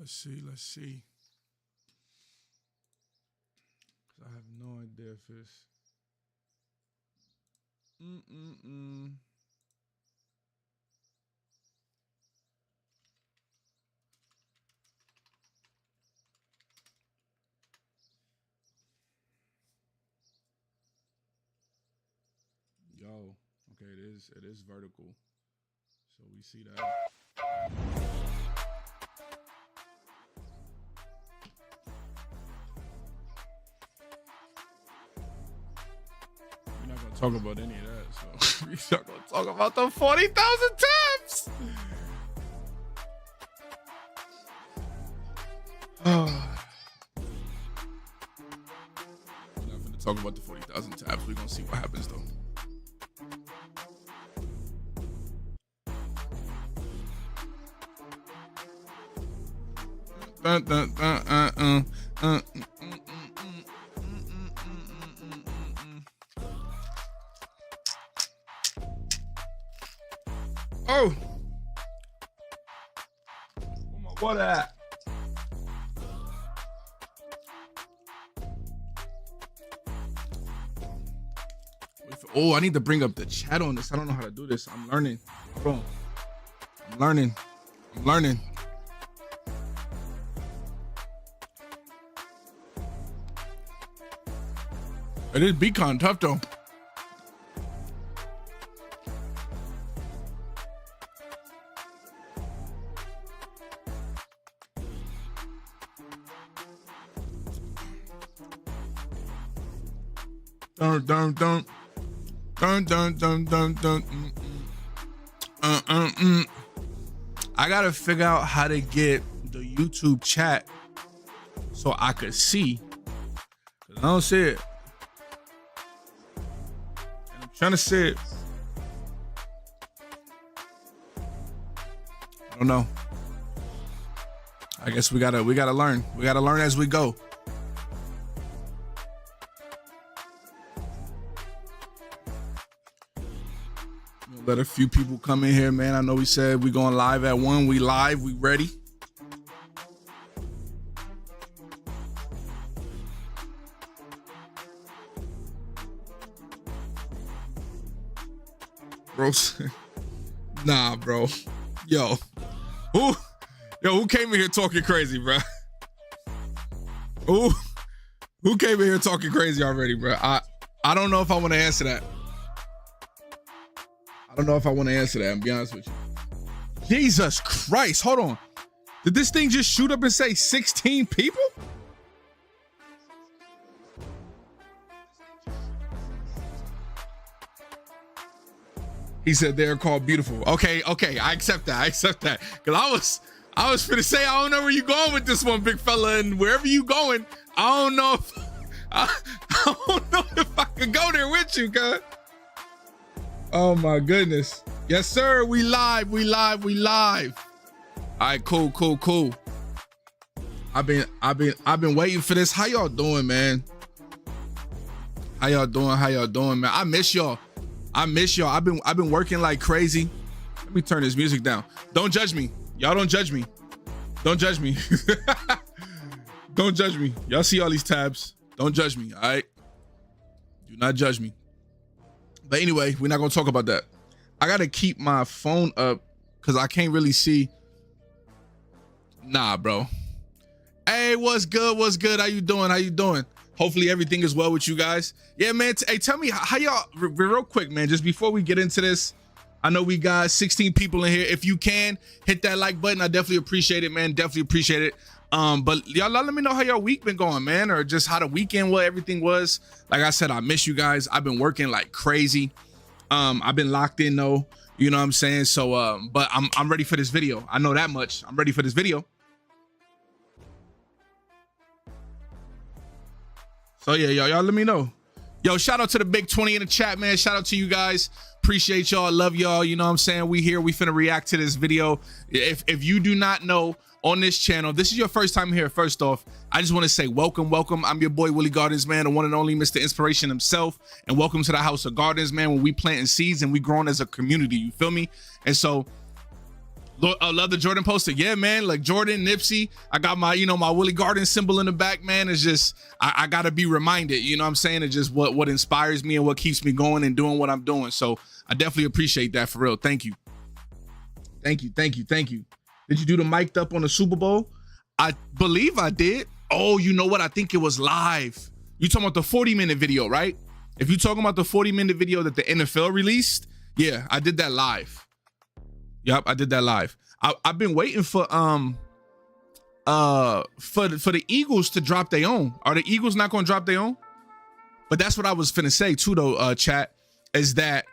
Let's see. I have no idea if it's Yo, okay, it is vertical. So we see that. We're not gonna talk about any of that, so we're not gonna talk about the 40,000 taps. We're not gonna talk about the 40,000 taps. We're gonna see what happens though. Oh, where my water at? Oh, I need to bring up the chat on this. I don't know how to do this. I'm learning. Hold on. I'm learning. It is Beacon tough though. Dun. I gotta figure out how to get the YouTube chat so I could see. 'Cause I don't see it. And I'm trying to see it. I don't know. I guess we gotta learn. We gotta learn as we go. Let a few people come in here, man. I know we said we going live at 1. We live. We ready. Bro. Nah, bro. Yo. Who came in here talking crazy, bro? Who came in here talking crazy already, bro? I don't know if I want to answer that. I don't know if I want to answer that, and be honest with you. Jesus Christ, hold on. Did this thing just shoot up and say 16 people? He said they're called beautiful. Okay, I accept that. Cause I was finna say, I don't know where you going with this one, big fella, and wherever you going, I don't know if I could go there with you, cuz. Oh my goodness. Yes, sir. We live. All right, cool. I've been waiting for this. How y'all doing, man? How y'all doing, man? I miss y'all. I've been working like crazy. Let me turn this music down. Don't judge me. Y'all don't judge me. Don't judge me. Don't judge me. Y'all see all these tabs. Don't judge me, all right? Do not judge me. But anyway, we're not gonna talk about that. I gotta keep my phone up because I can't really see. Nah, bro. Hey, what's good? How you doing? Hopefully everything is well with you guys. Yeah, man. Hey, tell me how y'all, real quick, man, just before we get into this. I know we got 16 people in here. If you can, hit that like button. I definitely appreciate it, man. Definitely appreciate it. But y'all let me know how your week been going, man, or just how the weekend, what everything was. Like I said, I miss you guys. I've been working like crazy. I've been locked in though, you know what I'm saying? So, but I'm ready for this video. I know that much. I'm ready for this video. So yeah, y'all let me know. Yo, shout out to the big 20 in the chat, man. Shout out to you guys. Appreciate y'all. Love y'all. You know what I'm saying? We finna react to this video. If you do not know, on this channel, this is your first time here. First off, I just want to say welcome. I'm your boy WillyGardens, man, the one and only Mr. Inspiration himself, and welcome to the House of Gardens, man, when we planting seeds and we growing as a community, you feel me? And so Love the Jordan poster. Yeah, man. Like Jordan, Nipsey. I got my, you know, my WillyGardens symbol in the back, man. It's just, I got to be reminded, you know what I'm saying? It's just what inspires me and what keeps me going and doing what I'm doing. So I definitely appreciate that, for real. Thank you. Thank you. Thank you. Thank you. Did you do the mic'd up on the Super Bowl? I believe I did. Oh, you know what? I think it was live. You talking about the 40-minute video, right? If you're talking about the 40-minute video that the NFL released, yeah, I did that live. Yep, I did that live. I've been waiting for the Eagles to drop their own. Are the Eagles not gonna drop their own? But that's what I was finna say too, though, chat, is that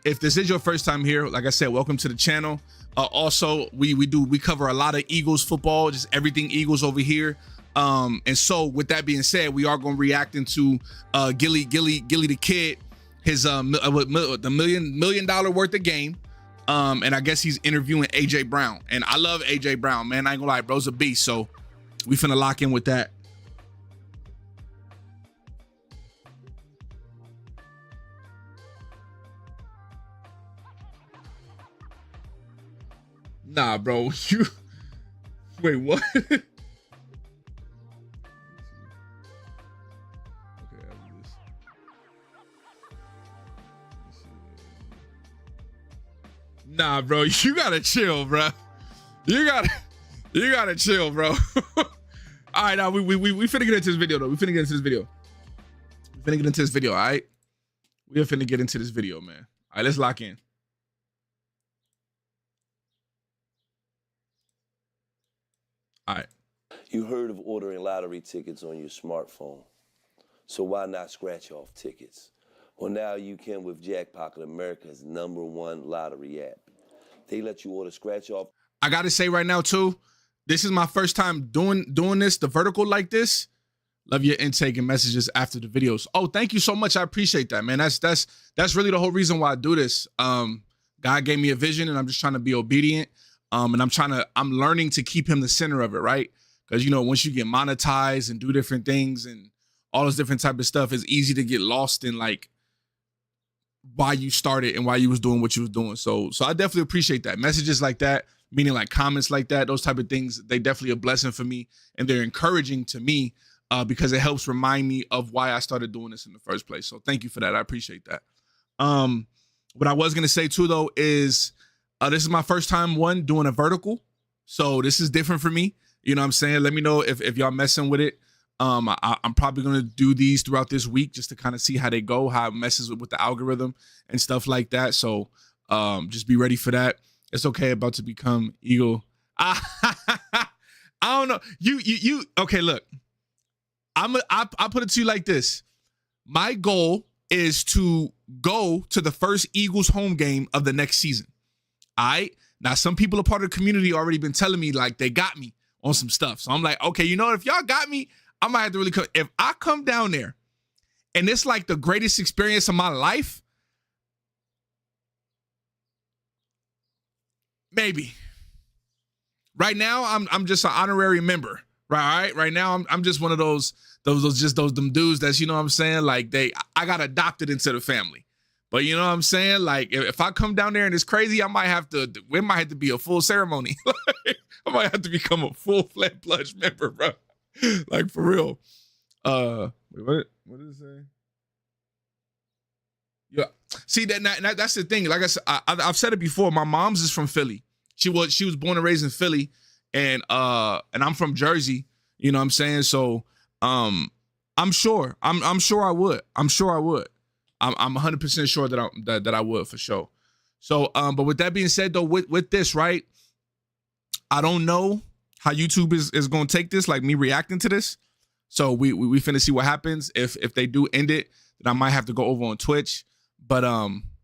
if this is your first time here, like I said, welcome to the channel. Also, we cover a lot of Eagles football, just everything Eagles over here. And so with that being said, we are gonna react into Gilly the Kid, his the $1 million worth of game. And I guess he's interviewing AJ Brown, and I love AJ Brown, man. I ain't gonna lie, bro's a beast. So we finna lock in with that. Nah, bro, you wait, what? Nah, bro, you gotta chill, bro. You gotta chill, bro. All right, now we finna get into this video, though. We finna get into this video. All right? We are finna get into this video, man. All right, let's lock in. All right. You heard of ordering lottery tickets on your smartphone. So why not scratch off tickets? Well, now you can with Jackpocket, America's #1 lottery app. They let you order scratch off. I gotta say right now too, this is my first time doing this, the vertical like this. Love your intake and messages after the videos. Oh, thank you so much. I appreciate that, man. That's really the whole reason why I do this. God gave me a vision, and I'm just trying to be obedient. And I'm learning to keep him the center of it, right? Because, you know, once you get monetized and do different things and all this different type of stuff, it's easy to get lost in like why you started and why you was doing what you was doing. So I definitely appreciate that. Messages like that, meaning like comments like that, those type of things, they definitely a blessing for me, and they're encouraging to me because it helps remind me of why I started doing this in the first place. So thank you for that. I appreciate that. What I was gonna say too, though, is this is my first time doing a vertical, so this is different for me. You know what I'm saying? Let me know if y'all messing with it. I'm probably gonna do these throughout this week just to kind of see how they go, how it messes with the algorithm and stuff like that. So just be ready for that. It's okay, about to become Eagle. I don't know. You okay, look. I put it to you like this. My goal is to go to the first Eagles home game of the next season. All right. Now, some people are part of the community already been telling me like they got me on some stuff. So I'm like, okay, you know what? If y'all got me, I might have to really come. If I come down there and it's like the greatest experience of my life, maybe. Right now, I'm just an honorary member. Right. Right now, I'm just one of those dudes that's, you know what I'm saying? Like I got adopted into the family. But you know what I'm saying? Like if I come down there and it's crazy, it might have to be a full ceremony. I might have to become a full-fledged member, bro. Like for real. Wait, what did it say? Yeah. See that's the thing. Like I said, I've said it before. My mom's is from Philly. She was born and raised in Philly, and I'm from Jersey. You know what I'm saying? So I'm sure I would. I'm 100% sure that I would for sure. So but with that being said though, with this, right? I don't know how YouTube is gonna take this, like me reacting to this. So we finna see what happens. If they do end it, then I might have to go over on Twitch. But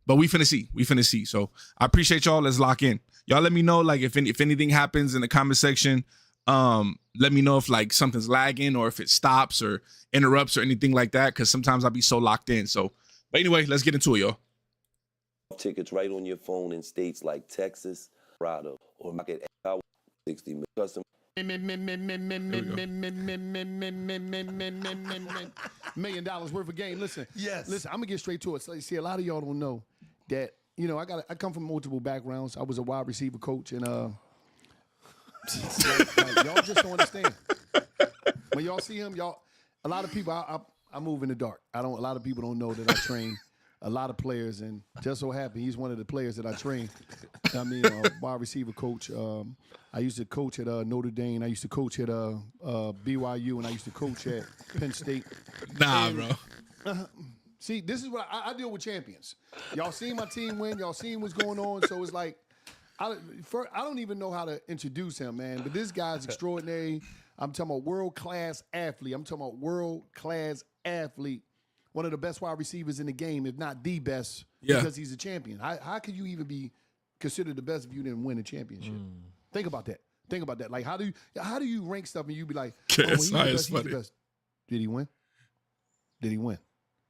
we finna see. So I appreciate y'all. Let's lock in. Y'all let me know like if anything happens in the comment section. Let me know if like something's lagging or if it stops or interrupts or anything like that, because sometimes I'll be so locked in. So but anyway, let's get into it, y'all. Tickets right on your phone in states like Texas, Colorado, or market 60 million custom. $1 million worth of game. Listen, I'm gonna get straight to it. So you see, a lot of y'all don't know that you know, I come from multiple backgrounds. I was a wide receiver coach, and like, y'all just don't understand. When y'all see him, a lot of people, I move in the dark. A lot of people don't know that I train a lot of players, and just so happen he's one of the players that I train. I mean, wide receiver coach. I used to coach at Notre Dame. I used to coach at BYU, and I used to coach at Penn State. Nah, and, bro. See, this is what I deal with champions. Y'all seen my team win. Y'all seen what's going on. So it's like, I don't even know how to introduce him, man. But this guy's extraordinary. I'm talking about world-class athlete. One of the best wide receivers in the game, if not the best, because he's a champion. How could you even be considered the best if you didn't win a championship? Think about that. Like, how do you rank stuff and you be like, oh, well, he's the best. Did he win?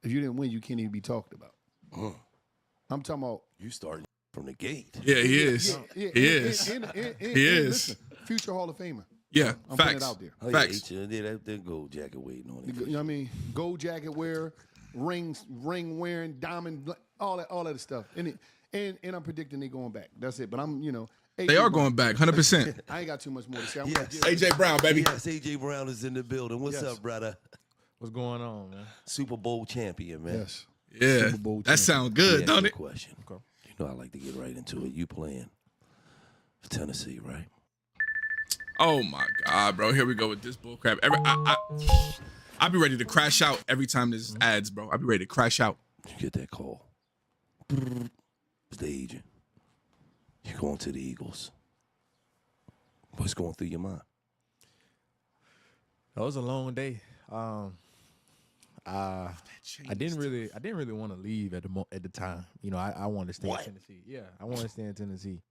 If you didn't win, you can't even be talked about. I'm talking about You starting from the gate. Yeah, he is. He is. He is. Listen, future Hall of Famer. Yeah, I'm facts. putting it out there. Oh, Facts. Yeah, that gold jacket waiting on it. You know what I mean? Gold jacket wearer, ring wearing, diamond, all that stuff. And I'm predicting they going back. That's it. But I'm, you know. They are going back, 100%. I ain't got too much more to say. AJ Brown, baby. Yes, AJ Brown is in the building. What's up, brother? What's going on, man? Super Bowl champion, man. Yes. Yeah, Super Bowl that sounds good, don't it? Question. Okay. You know I like to get right into it. You playing for Tennessee, right? Oh my God, bro! Here we go with this bullcrap. I be ready to crash out every time there's ads, bro. I be ready to crash out. You get that call. It's the agent. You're going to the Eagles. What's going through your mind? That was a long day. I didn't really want to leave at the time. You know, I wanted to stay in Tennessee. Yeah, I wanted to stay in Tennessee.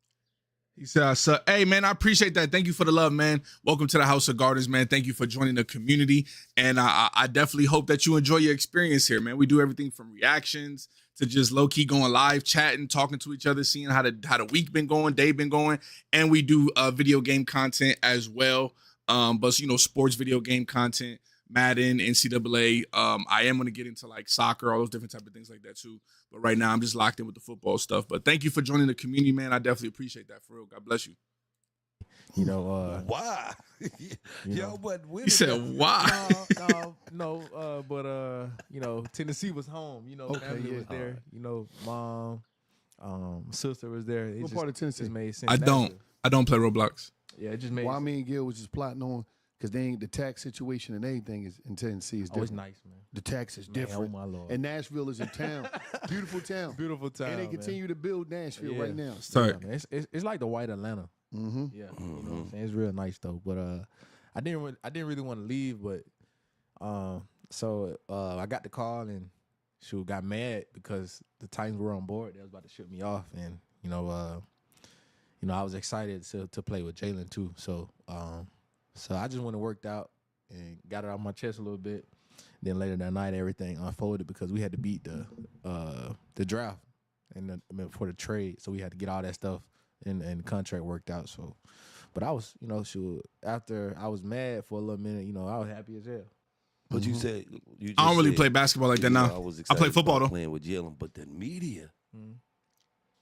He said, hey, man, I appreciate that. Thank you for the love, man. Welcome to the House of Gardens, man. Thank you for joining the community. And I definitely hope that you enjoy your experience here, man. We do everything from reactions to just low-key going live, chatting, talking to each other, seeing how the week been going, day been going. And we do video game content as well. But, you know, sports video game content, Madden, NCAA. I am going to get into like soccer, all those different type of things like that too. But right now I'm just locked in with the football stuff. But thank you for joining the community, man. I definitely appreciate that, for real. God bless you. You know, why? Y'all wasn't winning. He said, why? But you know, Tennessee was home. You know, family was there. You know, mom, sister was there. What part of Tennessee? Just made sense. I don't play Roblox. Yeah, it just made. Why me and Gil was just plotting on, because they ain't the tax situation and everything is in Tennessee is different. Oh, it's nice, man. The tax is Man, different. oh my Lord. And Nashville is in town. Beautiful town. Beautiful town. And they continue to build Nashville right now. Sorry. Yeah, man. It's like the white Atlanta. Mm-hmm. Yeah, you know what I'm saying? It's real nice though. But I didn't really want to leave, but so I got the call and she got mad because the Titans were on board. They was about to ship me off, and you know I was excited to play with Jalen too. So I just went and worked out and got it off my chest a little bit. Then later that night, everything unfolded because we had to beat the draft and for the trade, so we had to get all that stuff and the contract worked out. So, but I was, you know, after I was mad for a little minute, you know, I was happy as hell. But you said I don't really play basketball like that now. I play football though. Playing with Jalen, but the media,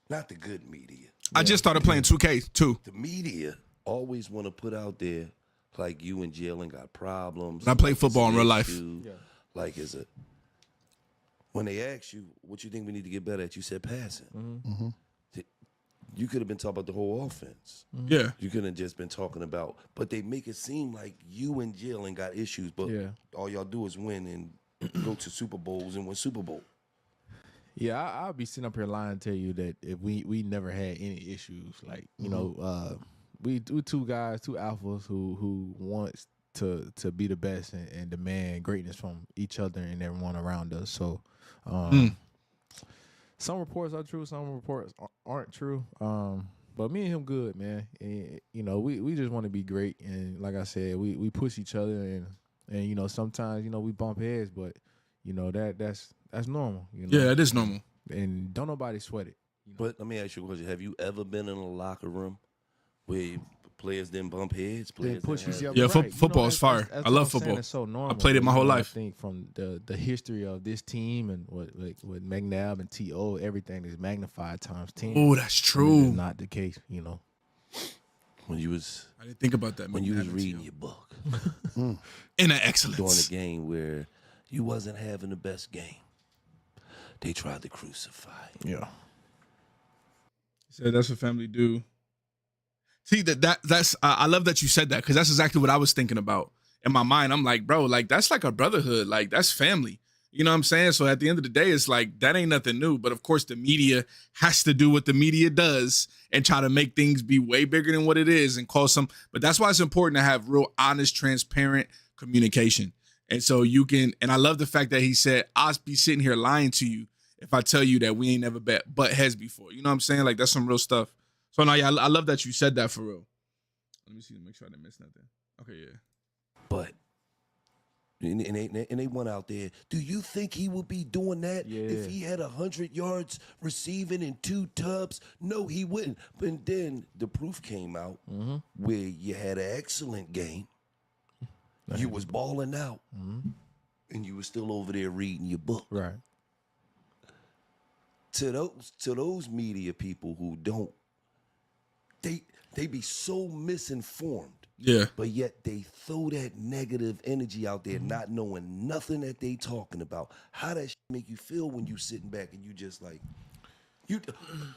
not the good media. I just started playing 2K too. The media always want to put out there like you and Jalen got problems. I play football in real life. Like, is it when they ask you what you think we need to get better at? You said passing. Mm-hmm. You could have been talking about the whole offense. Yeah. You couldn't have just been talking about, but they make it seem like you and Jalen got issues, but all y'all do is win and go to Super Bowls and win Super Bowl. Yeah, I'll be sitting up here lying to you that if we never had any issues. Like, you know, we two guys, two alphas who wants to be the best and demand greatness from each other and everyone around us. So some reports are true, some reports aren't true. But me and him good, man. And, you know, we just want to be great. And like I said, we push each other and you know, sometimes, you know, we bump heads, but you know, that's normal. You know? Yeah, it is normal. And don't nobody sweat it. You know? But let me ask you a question. Have you ever been in a locker room where Players didn't bump heads. Players push didn't each have- other. Yeah, Right. football is fire. That's I what love I'm saying, football. it's so normal. played it my but, whole you know, life. I think from the history of this team and what with McNabb and T.O., everything is magnified times 10. Oh, that's And it's true. not the case, you know. When you was I didn't think about that. when you was McNabb reading and your book T.O. In an during excellence. a game where you wasn't having the best game, they tried to crucify you. Yeah. So that's what family do. See that's I love that you said that because that's exactly what I was thinking about in my mind. I'm like, bro, like that's like a brotherhood, like that's family. You know what I'm saying? So at the end of the day, it's like that ain't nothing new. But of course, the media has to do what the media does and try to make things be way bigger than what it is and cause some. But that's why it's important to have real, honest, transparent communication. And so you can. And I love the fact that he said, "I'll be sitting here lying to you if I tell you that we ain't never butt heads before." You know what I'm saying? Like that's some real stuff. So no, yeah, I love that you said that for real. Let me see, make sure I didn't miss nothing. Okay, yeah. But and they went out there. Do you think he would be doing that if he had 100 yards receiving and 2 tubs? No, he wouldn't. But then the proof came out where you had an excellent game. You was balling out, and you was still over there reading your book. Right. To those media people who don't, they be so misinformed. Yeah. But yet they throw that negative energy out there, not knowing nothing that they talking about. How that shit make you feel when you sitting back and you just like,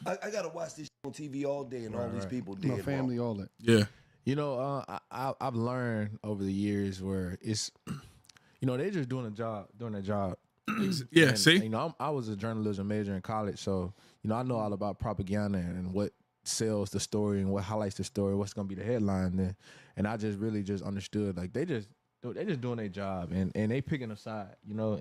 I gotta watch this shit on TV all day and all these people dead. My family, all that. Yeah. You know, I've learned over the years where it's, you know, they just doing their job. Yeah, And, see? you know, I was a journalism major in college, so, you know, I know all about propaganda and what sells the story and what highlights the story, what's going to be the headline then. And I just really just understood, like, they just doing their job and they picking a side, you know,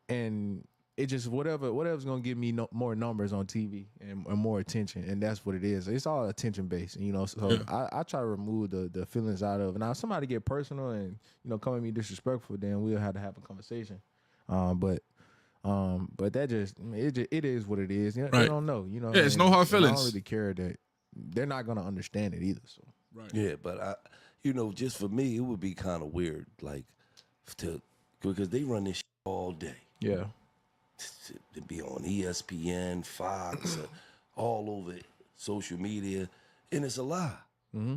and it just whatever's going to give me more numbers on TV and more attention, and that's what it is. It's all attention based, you know, so I try to remove the feelings out of it. Now, if somebody get personal and, you know, come at me disrespectful, then we'll have to have a conversation. But that it is what it is. You know, Right. They don't know, you know. Yeah, it's no hard I feelings. don't really care that they're not gonna understand it either. So Right. Yeah, but just for me, it would be kind of weird, like, because they run this shit all day. yeah, To be on ESPN, Fox, all over social media, and it's a lie. Yeah.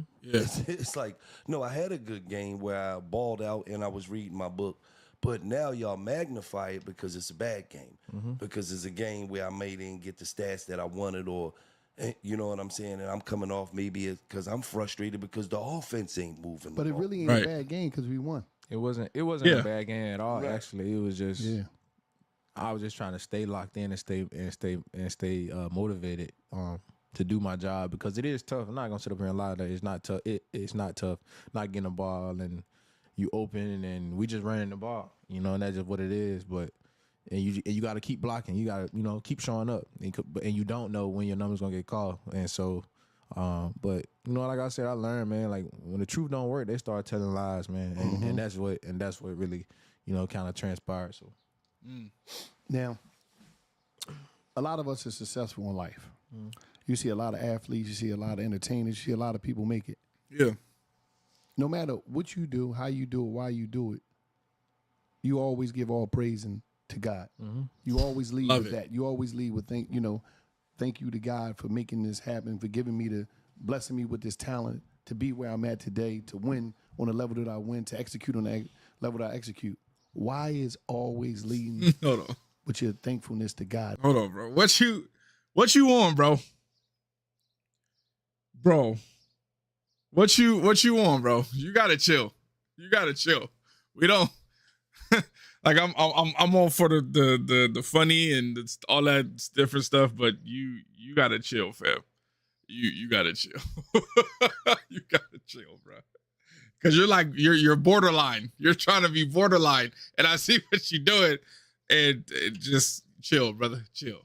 It's like, no, I had a good game where I balled out and I was reading my book, but now y'all magnify it because it's a bad game, because it's a game where I may didn't get the stats that I wanted, or you know what I'm saying, and I'm coming off maybe because I'm frustrated because the offense ain't moving. But the it ball. really ain't Right. a bad game because we won. it wasn't Yeah. a bad game at all. Right. Actually, it was just I was just trying to stay locked in and stay motivated to do my job, because it is tough. I'm not gonna sit up here and lie that it's not tough. It's not tough not getting a ball and you open and we just running the ball, you know, and that's just what it is. But and you got to keep blocking. You got to, you know, keep showing up, and you don't know when your number's gonna get called. And so, but you know, like I said, I learned, man. Like when the truth don't work, they start telling lies, man, and that's what really, you know, kind of transpired. So. Now, a lot of us are successful in life. You see a lot of athletes, you see a lot of entertainers, you see a lot of people make it. Yeah. No matter what you do, how you do it, why you do it, you always give all praise to God. You always lead Love with it. that. You always lead with thank you to God for making this happen, for giving me blessing me with this talent to be where I'm at today, to win on the level that I win, to execute on the level that I execute. Why is always leading Hold on. with your thankfulness to God? Hold on, bro. What you on, bro? Bro. What you on, bro? You gotta chill. We don't like I'm on for the funny and all that different stuff, but you gotta chill, fam. You gotta chill. You gotta chill, bro. Cause you're borderline. You're trying to be borderline, and I see what you're doing, and just chill, brother. Chill.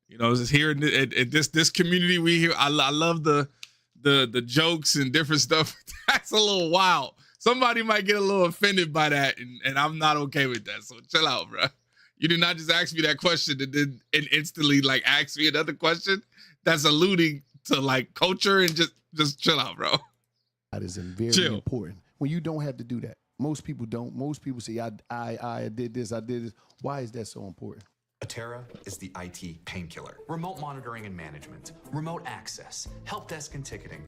You know, just here in this community we hear. I love the jokes and different stuff. That's a little wild. Somebody might get a little offended by that, and I'm not okay with that. So chill out, bro. You did not just ask me that question and then instantly like ask me another question that's alluding to like culture and just chill out, bro. That is very Chill. important. When you don't have to do that. Most people don't. Most people say, I did this, I did this. Why is that so important? Atera is the IT painkiller. Remote monitoring and management, remote access, help desk and ticketing.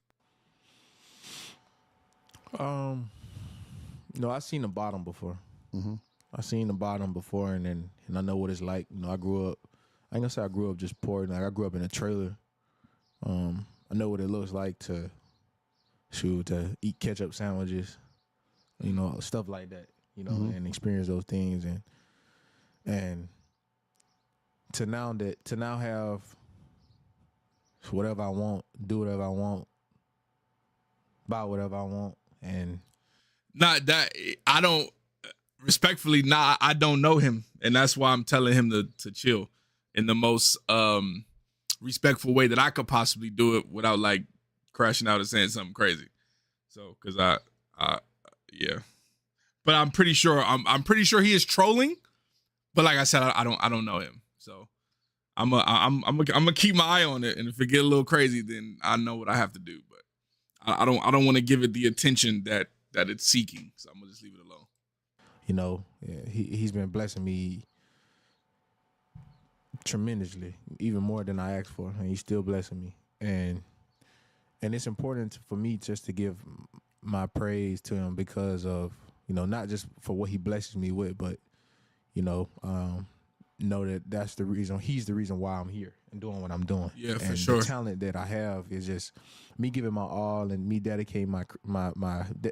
No, I've seen the bottom before. Mm-hmm. I've seen the bottom before, and I know what it's like. You know, I grew up. I ain't gonna say I grew up just poor. Like I grew up in a trailer. I know what it looks like to eat ketchup sandwiches. You know, stuff like that. You know, and experience those things, and to now have whatever I want, do whatever I want, buy whatever I want, and Not that I don't respectfully. Nah, I don't know him, and that's why I'm telling him to chill in the most respectful way that I could possibly do it without like crashing out and saying something crazy. So, because yeah, but I'm pretty sure he is trolling. But like I said, I don't know him, so I'm gonna keep my eye on it, and if it get a little crazy, then I know what I have to do. But I don't want to give it the attention that it's seeking, so I'm gonna just leave it alone. you know, he's been blessing me tremendously, even more than I asked for, and he's still blessing me. And it's important for me just to give my praise to him because of, you know, not just for what he blesses me with, but, you know that that's the reason, he's the reason why I'm here and doing what I'm doing. Yeah, for and sure. The talent that I have is just me giving my all and me dedicating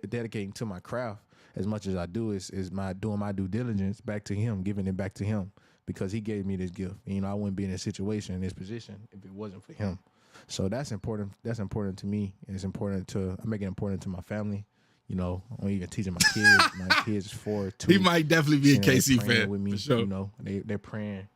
dedicating to my craft as much as I do is doing my due diligence back to him, giving it back to him because he gave me this gift. You know, I wouldn't be in this situation, in this position if it wasn't for him. So that's important. That's important to me. It's important I make it important to my family. You know, I'm even teaching my kids. My kids is 4, 2. He might definitely be a KC fan with me. for sure. You know, they're praying.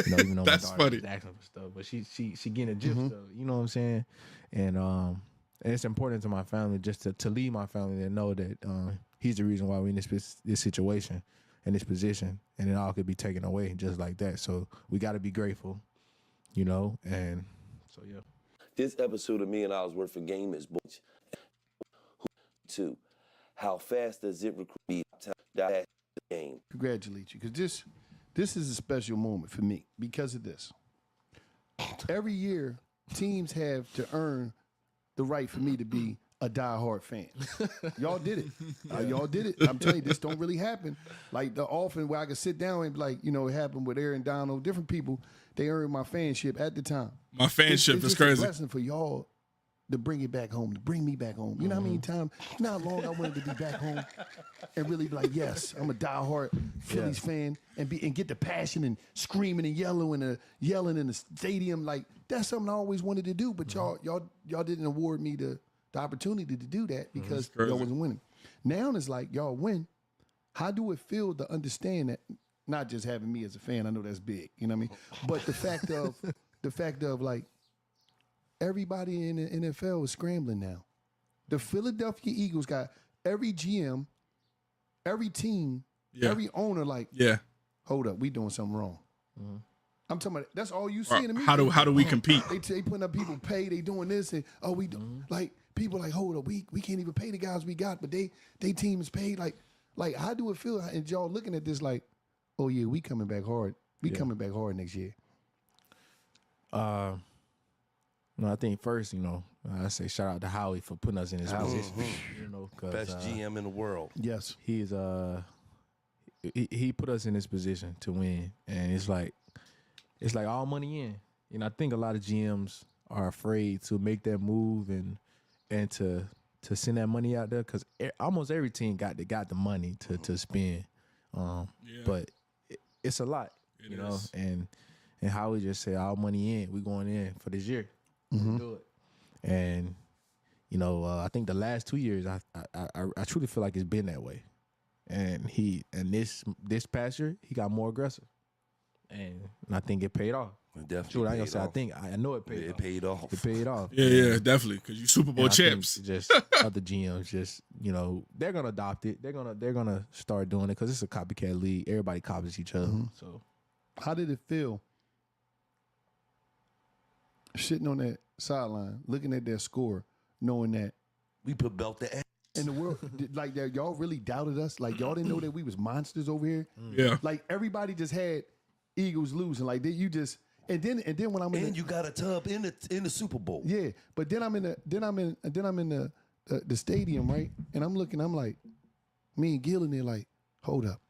You know, even though That's my daughter funny. is asking for stuff, but she getting a gist of it. You know what I'm saying? And it's important to my family just to lead my family to know that he's the reason why we're in this situation, in this position, and it all could be taken away just like that. So we got to be grateful, you know. And so yeah. This episode of $1 Million Worth of Game is boys. Two, how fast does it recruit that game? Congratulate you, because this is a special moment for me because of this. Every year, teams have to earn the right for me to be a diehard fan. Y'all did it. Y'all did it. I'm telling you, this don't really happen. Like the often where I can sit down and be like, you know, it happened with Aaron Donald, different people, they earned my fanship at the time. My fanship it's is just crazy. a blessing for y'all to bring it back home, to bring me back home. You know how many times, you know how long I wanted to be back home and really be like, yes, I'm a diehard Phillies fan and get the passion and screaming and yelling in the stadium. Like that's something I always wanted to do, but y'all didn't award me the opportunity to do that because y'all wasn't winning. Now it's like y'all win. How do it feel to understand that? Not just having me as a fan, I know that's big, you know what I mean? But the fact of like everybody in the NFL is scrambling now. The Philadelphia Eagles got every GM, every team, every owner like, hold up, we doing something wrong. I'm talking about that's all you see in the media. How do we compete? They putting up people pay, they doing this and we do like people like hold up, we can't even pay the guys we got, but they team is paid like how do it feel? And y'all looking at this like, oh yeah, we coming back hard. We coming back hard next year. No, I think first, you know, I say shout out to Howie for putting us in this position. You know, 'cause, Best GM in the world. Yes. He's he put us in this position to win, and it's like all money in. And I think a lot of GMs are afraid to make that move and to send that money out there because almost every team got the money to spend. But it's a lot, you know. And Howie just said all money in. We going in for this year. Do it. And you know, I think the last 2 years, I truly feel like it's been that way. And this past year, he got more aggressive, and I think it paid off. It definitely True, I ain't paid gonna say off. I know it paid off. It paid off. It paid off. Yeah, definitely. Because you Super Bowl And I think champs. just other GMs, just you know, they're gonna adopt it. They're gonna start doing it because it's a copycat league. Everybody copies each other. So, How did it feel sitting on sideline, looking at their score, knowing that We put belt the ass. in the world, like that, y'all really doubted us. Like y'all didn't know that we was monsters over here. Yeah. Like everybody just had Eagles losing. Like you just and then when I'm in And you got a tub in the Super Bowl. yeah, but then I'm in the stadium, right? And I'm looking, I'm like, me and Gil in there, like, hold up.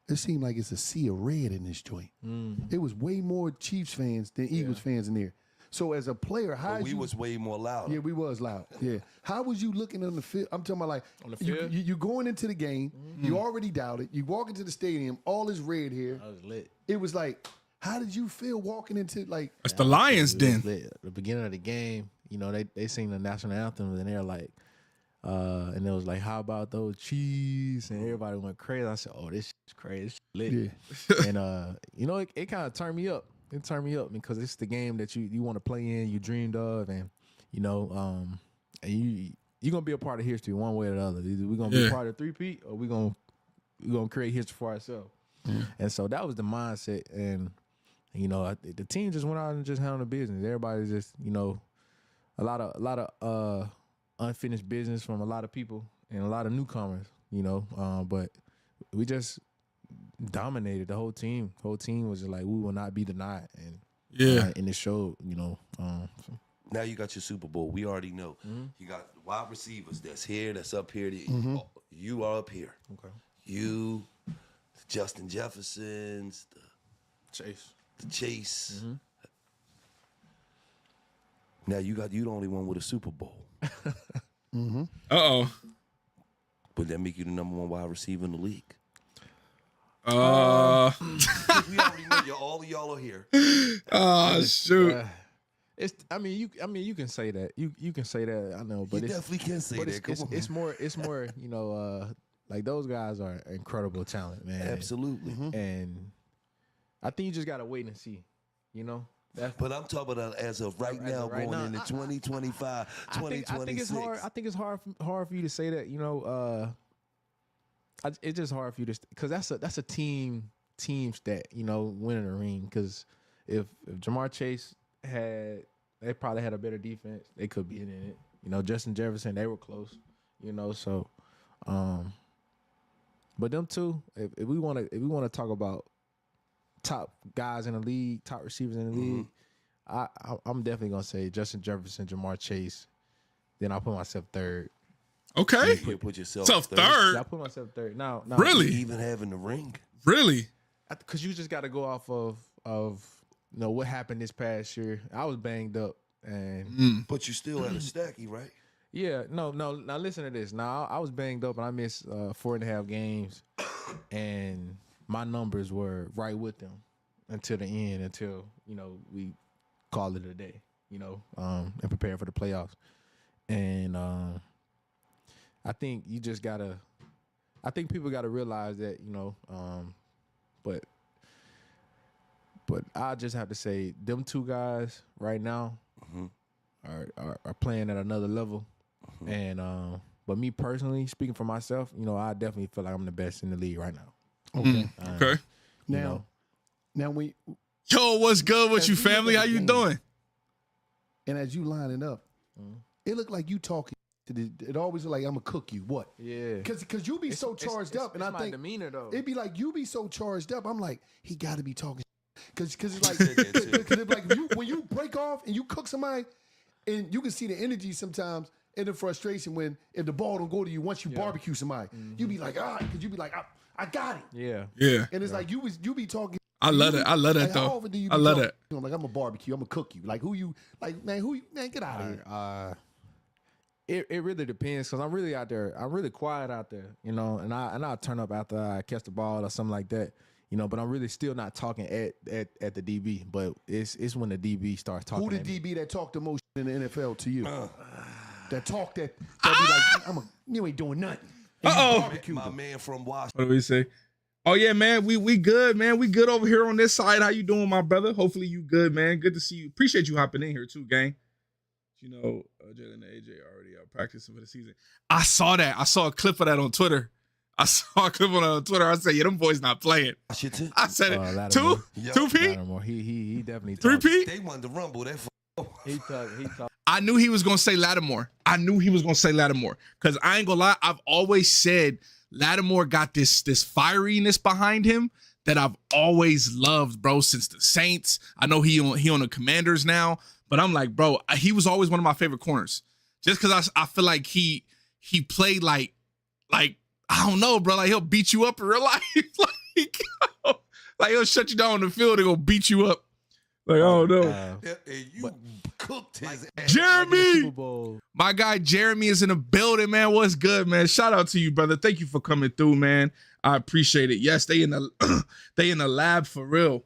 It seemed like it's a sea of red in this joint. It was way more Chiefs fans than Eagles fans in there. So as a player, how We was way more loud. yeah, we was loud. Yeah. How was you looking on the field? I'm talking about like On the field? you going into the game, you already doubted. You walk into the stadium, all is red here. I was lit. It was like, how did you feel walking into like That's the Lions It was den. lit. At the beginning of the game, you know, they sing the national anthem and they're like, and it was like, how about those cheese? And everybody went crazy. I said, oh, this shit's crazy. This shit lit. Yeah. And you know, it kind of turned me up. It turned me up because it's the game that you want to play in, you dreamed of, and you know, and you're gonna be a part of history one way or the other. Either we're gonna be a part of 3-peat or we're gonna create history for ourselves. And so that was the mindset. And you know, the team just went out and just handled the business. Everybody just, you know, a lot of unfinished business from a lot of people and a lot of newcomers, you know. But we just dominated the whole team. The whole team was just like, we will not be denied. And and it showed, you know. Now you got your Super Bowl. We already know. You got wide receivers that's here, that's up here. You are up here. Okay. You, the Justin Jeffersons, the Chase. Now you the only one with a Super Bowl. Uh-oh. Would that make you the number one wide receiver in the league? Uh, We already know all of y'all are here. oh shoot. It's. I mean, you can say that. You can say that. I know, but You it's definitely can say but that. Come on. it's more. It's more. You know, like those guys are incredible talent, man. Absolutely. And I think you just gotta wait and see. You know. But I'm talking about as of right now, right going now, into 2025, 2026. I think it's hard. I think it's hard for you to say that. You know, it's just hard for you to, because that's a team stat. You know, winning a ring. Because if Jamar Chase they probably had a better defense, they could be in it. You know, Justin Jefferson, they were close. You know, so, but them two, if we want to talk about top guys in the league, top receivers in the league, I'm definitely gonna say Justin Jefferson, Jamar Chase. Then I'll put myself third. Okay. You put yourself So third. Yeah, I put myself third. Now, Really? Even having the ring. Really? because you just got to go off of you know what happened this past year. I was banged up, and But you still had a stacky, right? yeah, no. Now listen to this. Now I was banged up, and I missed 4.5 games, and my numbers were right with them until the end, until, you know, we called it a day, you know, and prepare for the playoffs. And I think you just gotta, I think people gotta realize that, you know, but I just have to say them two guys right now are playing at another level. And but me personally, speaking for myself, you know, I definitely feel like I'm the best in the league right now. okay. Okay. You Now know? now we Yo, what's good with you, family? How you doing? and as you lining up, it looked like you talking to the, it always look like I'm gonna cook you. What? Yeah. Because you be so charged up, and it's I my think demeanor though. it'd be like you be so charged up. I'm like, he got to be talking. Because it's like, because it's like when you break off and you cook somebody, and you can see the energy sometimes and the frustration when if the ball don't go to you once you barbecue somebody, you be like, because you be like, I got it. Yeah. Yeah. And it's like you be talking. I love it. I love that Like, how though. often do you I be love talking? that. I'm like, I'm a barbecue. I'm gonna cook you. Like man, get out of here. It really depends, because I'm really out there. I'm really quiet out there, you know, and I'll turn up after I catch the ball or something like that, you know. But I'm really still not talking at the DB. But it's when the DB starts talking. Who the at me. DB that talked the most in the NFL to you? That talk that be like, you ain't doing nothing. And you Uh-oh. barbecue My them. man from Washington. What do we say? Oh yeah, man. We good, man. We good over here on this side. How you doing, my brother? Hopefully you good, man. Good to see you. Appreciate you hopping in here too, gang. You know, Jalen and AJ already practicing for the season. I saw that. I saw a clip of that on Twitter. I saw a clip of that on Twitter. I said, yeah, them boys not playing. Washington. I said it. Lattimore. Two Pete? Lattimore. He definitely Three talks. Pete? They wanted to rumble that. He talk. I knew he was gonna say Lattimore. Because I ain't gonna lie, I've always said Lattimore got this fieriness behind him that I've always loved, bro, since the Saints. I know he on the Commanders now, but I'm like, bro, he was always one of my favorite corners. Just because I feel like he played like I don't know, bro, like he'll beat you up in real life. like he'll shut you down on the field and go beat you up. Like, I don't know. And you cooked his ass. Jeremy! My guy Jeremy is in the building, man. What's good, man? Shout out to you, brother. Thank you for coming through, man. I appreciate it. Yes, they in the lab for real.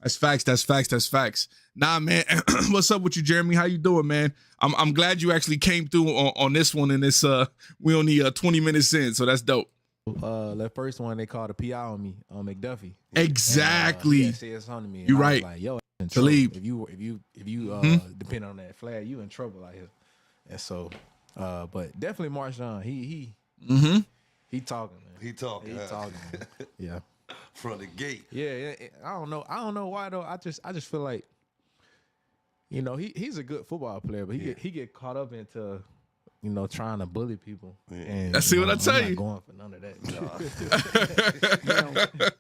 That's facts. Nah, man. What's up with you, Jeremy? How you doing, man? I'm glad you actually came through on this one, and this we only 20 minutes in, so that's dope. The first one they called a PI on me on McDuffie. Exactly. And, said something to me. You right. Like, yo, Talib. if you depend on that flag, you in trouble out here. And so, but definitely Marshawn. He talking, man. He talking. Man. Yeah. From the gate. Yeah. I don't know why though. I just feel like, you know, he's a good football player, but he get caught up into, you know, trying to bully people. And I see what I tell I'm you. not going for none of that.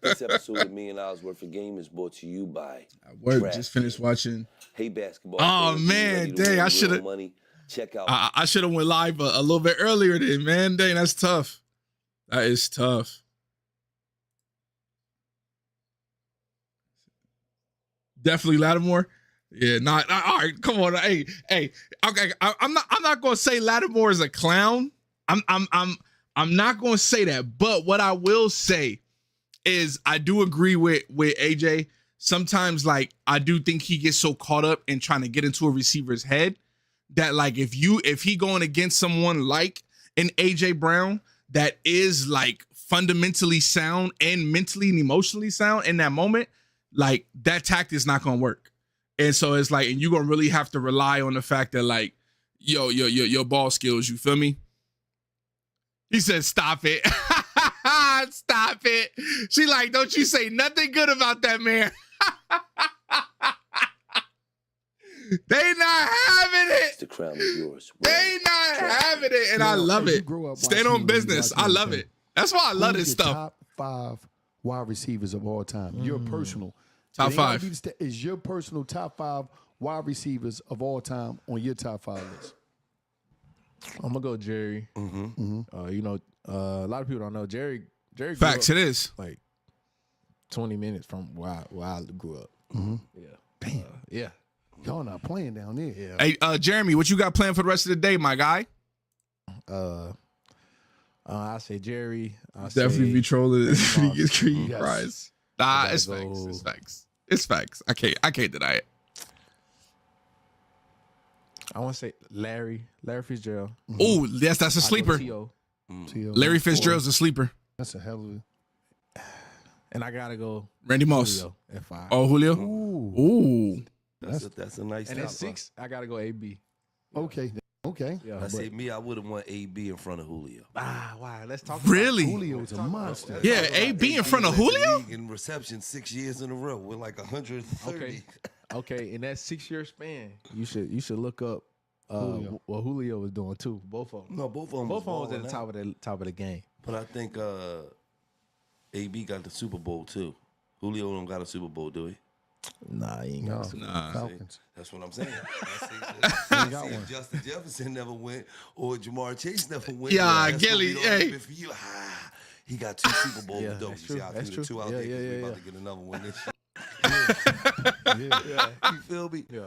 This episode of $1 Million Worth of Game is brought to you by Word, just finished watching. Hey, basketball. Oh, fans, man, you ready to dang, win I real shoulda- money? Check out. I should have went live a little bit earlier then, man. Dang, that's tough. That is tough. Definitely Lattimore. Yeah, not all right. Come on, hey. Okay, I'm not gonna say Lattimore is a clown. I'm not gonna say that. But what I will say is I do agree with AJ. Sometimes, like, I do think he gets so caught up in trying to get into a receiver's head that, like, if he going against someone like an AJ Brown that is like fundamentally sound and mentally and emotionally sound in that moment, like, that tactic is not gonna work. And so it's like, and you're gonna really have to rely on the fact that, like, your ball skills, you feel me? He said, stop it. Stop it. She like, don't you say nothing good about that man. They not having it. The crown is yours. They not having it. And I love it. Stand on business. I love it. That's why I love this stuff. Top 5 wide receivers of all time. Your personal. Top It ain't gotta 5. be is your personal top 5 wide receivers of all time on your top 5 list? I'm gonna go Jerry. You know, a lot of people don't know Jerry. Jerry. Facts, grew up, it is. like 20 minutes from where I grew up. Yeah. Damn. Yeah. Y'all not playing down there. Yeah. Hey, Jeremy, what you got planned for the rest of the day, my guy? I say Jerry. Definitely be trolling if he Moss. gets cream Yes. fries. Nah, gotta it's go- facts. It's facts. It's facts. I can't deny it. I want to say Larry Fitzgerald. Oh, yes, that's a sleeper. T.O. T.O. Larry Fitzgerald's a sleeper. That's a hell of a. And I gotta go Randy Moss. Julio at 5. Oh, Julio. Ooh. Ooh. That's a nice And top at 6, I gotta go AB. Okay. Okay. Yeah. I but- say me, I would have won AB in front of Julio. Wow. Let's talk. Really? Julio's a monster. Yeah, AB in front of Julio? In reception 6 years in a row with like 130. Okay. In that 6-year span, you should look up Julio. what Julio was doing too. Both of them. No, both of them. Both of them was balling at the out. top of the game. But I think AB got the Super Bowl too. Julio don't got a Super Bowl, do he? Nah, he ain't No. got Super Bowl. Nah. Falcons. That's what I'm saying. ain't got See, one. if Justin Jefferson never went or Jamar Chase never went. Yeah, that's Gilly, what we all hey. been for you. He got 2 Super Bowls Yeah, though. You that's see true. how I That's threw the true. 2 out Yeah, there 'cause yeah, we yeah, about yeah. to get another one this year. Yeah. You feel me? Yeah.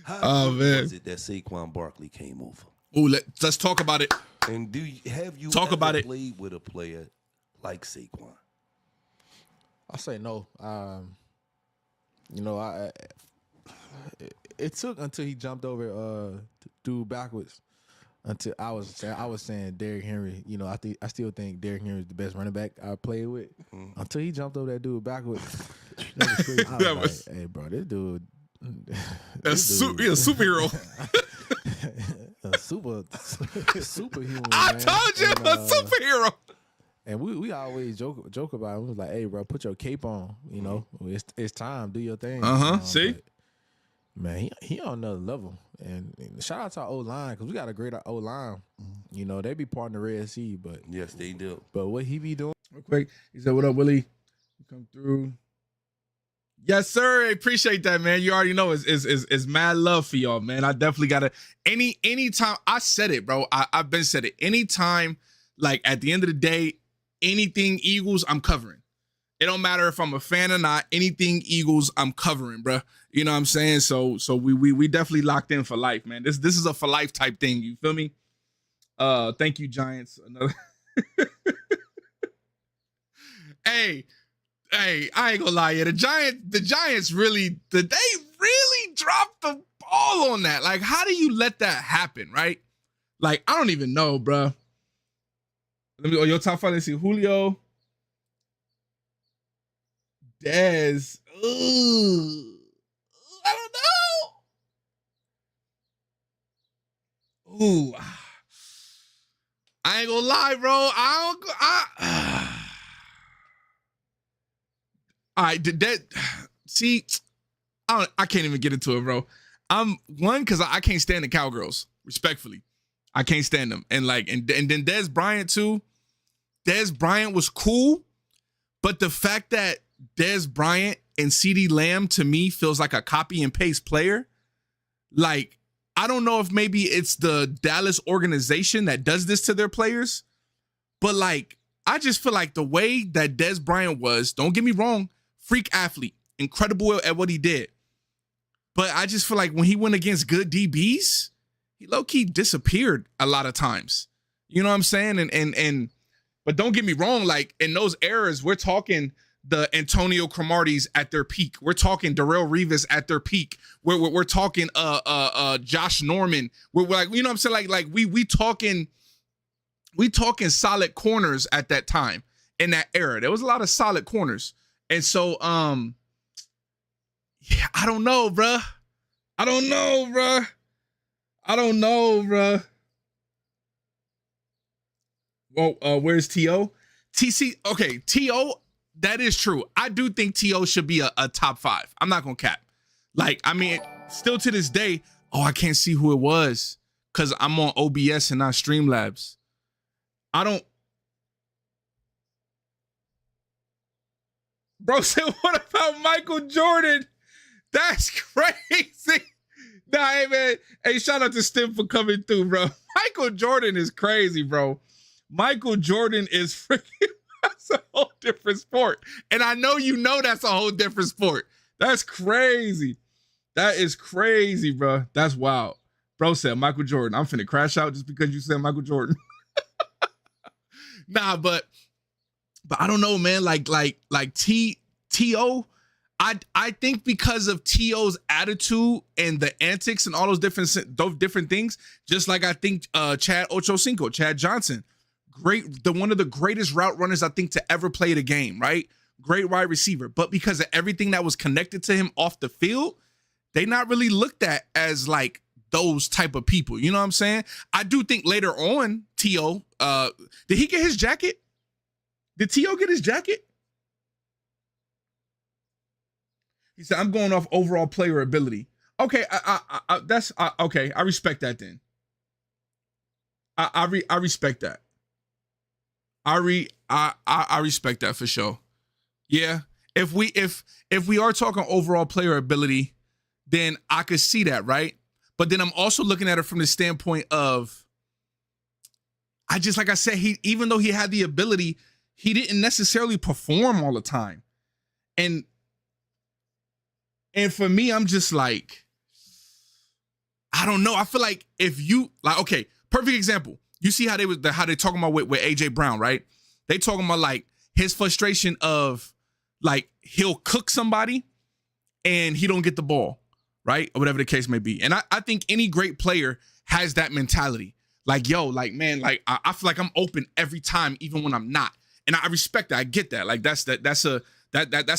How Oh, good man. was it that Saquon Barkley came over? Ooh, let's talk about it. And have you Talk ever about it. played with a player like Saquon? I say no. You know, it took until he jumped over to do backwards until I was saying Derrick Henry. You know, I still think Derrick Henry is the best running back I played with. Until he jumped over that dude backwards. That was- Hey, bro, this dude. That's he a superhero. a superhuman. I man. told you, And, a superhero. And we always joke about it. We was like, hey, bro, put your cape on. You know, it's time. Do your thing. See? But, Man, he on another level. And shout out to our O-line, because we got a great O-line. You know, they be part of the Red Sea, but Yes, they do. but what he be doing? Real quick, he said, "What up, Willie? You come through." Yes, sir. I appreciate that, man. You already know it's mad love for y'all, man. I definitely gotta anytime I said it, bro. I've been said it. Anytime, like at the end of the day, anything Eagles, I'm covering. It don't matter if I'm a fan or not. Anything Eagles, I'm covering, bro. You know what I'm saying? So we definitely locked in for life, man. This is a for life type thing. You feel me? Thank you, Giants. Another. Hey, I ain't gonna lie, yeah. The Giants really dropped the ball on that. Like, how do you let that happen, right? Like, I don't even know, bro. Let me go your top five. Let's see. Julio, Dez. I don't know. Ooh. I ain't gonna lie, bro. All right, see, I can't even get into it, bro. I'm one, because I can't stand the Cowgirls, respectfully. I can't stand them. And then Dez Bryant too. Dez Bryant was cool, but the fact that Dez Bryant and CeeDee Lamb to me feels like a copy and paste player. Like, I don't know if maybe it's the Dallas organization that does this to their players, but like, I just feel like the way that Dez Bryant was, don't get me wrong, freak athlete, incredible at what he did. But I just feel like when he went against good DBs, he low-key disappeared a lot of times. You know what I'm saying? But don't get me wrong, like in those eras, we're talking the Antonio Cromarties at their peak. We're talking Darrelle Revis at their peak. We're talking Josh Norman. We're like, you know what I'm saying? Like we talking solid corners at that time in that era. There was a lot of solid corners. And so yeah, I don't know, bruh. Well, where's T.O.? Okay, T.O., that is true. I do think T.O. should be a top 5. I'm not gonna cap. Like, I mean, still to this day, I can't see who it was because I'm on OBS and not Streamlabs. Bro said, what about Michael Jordan? That's crazy. Nah, hey, man. Hey, shout out to Stim for coming through, bro. Michael Jordan is crazy, bro. Michael Jordan is freaking, that's a whole different sport. And I know you know that's a whole different sport. That's crazy. That is crazy, bro. That's wild. Bro said Michael Jordan. I'm finna crash out just because you said Michael Jordan. Nah, but I don't know, man. Like T.O., I think because of T.O.'s attitude and the antics and all those different things, just like I think Chad Ochocinco, Chad Johnson, one of the greatest route runners I think to ever play the game, right? Great wide receiver. But because of everything that was connected to him off the field, they not really looked at as like those type of people. You know what I'm saying? I do think later on, T.O., did he get his jacket? Did T.O. get his jacket? He said, I'm going off overall player ability. Okay, that's okay. I respect that then. I respect that. I respect that for sure. Yeah. If we are talking overall player ability, then I could see that, right? But then I'm also looking at it from the standpoint of, like I said, even though he had the ability, he didn't necessarily perform all the time. And for me, I'm just like, I don't know. I feel like if you like, okay, perfect example. You see how they talking about with AJ Brown, right? They talking about like his frustration of like he'll cook somebody and he don't get the ball, right? Or whatever the case may be. And I think any great player has that mentality. Like, yo, like, man, like I feel like I'm open every time, even when I'm not. And I respect that. I get that. Like that's a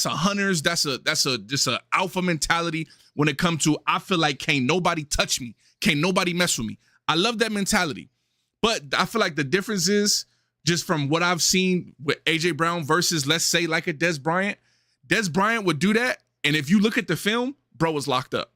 hunter's, that's just a alpha mentality when it comes to, I feel like can't nobody touch me. Can't nobody mess with me. I love that mentality. But I feel like the difference is just from what I've seen with AJ Brown versus, let's say, like a Dez Bryant. Dez Bryant would do that. And if you look at the film, bro was locked up.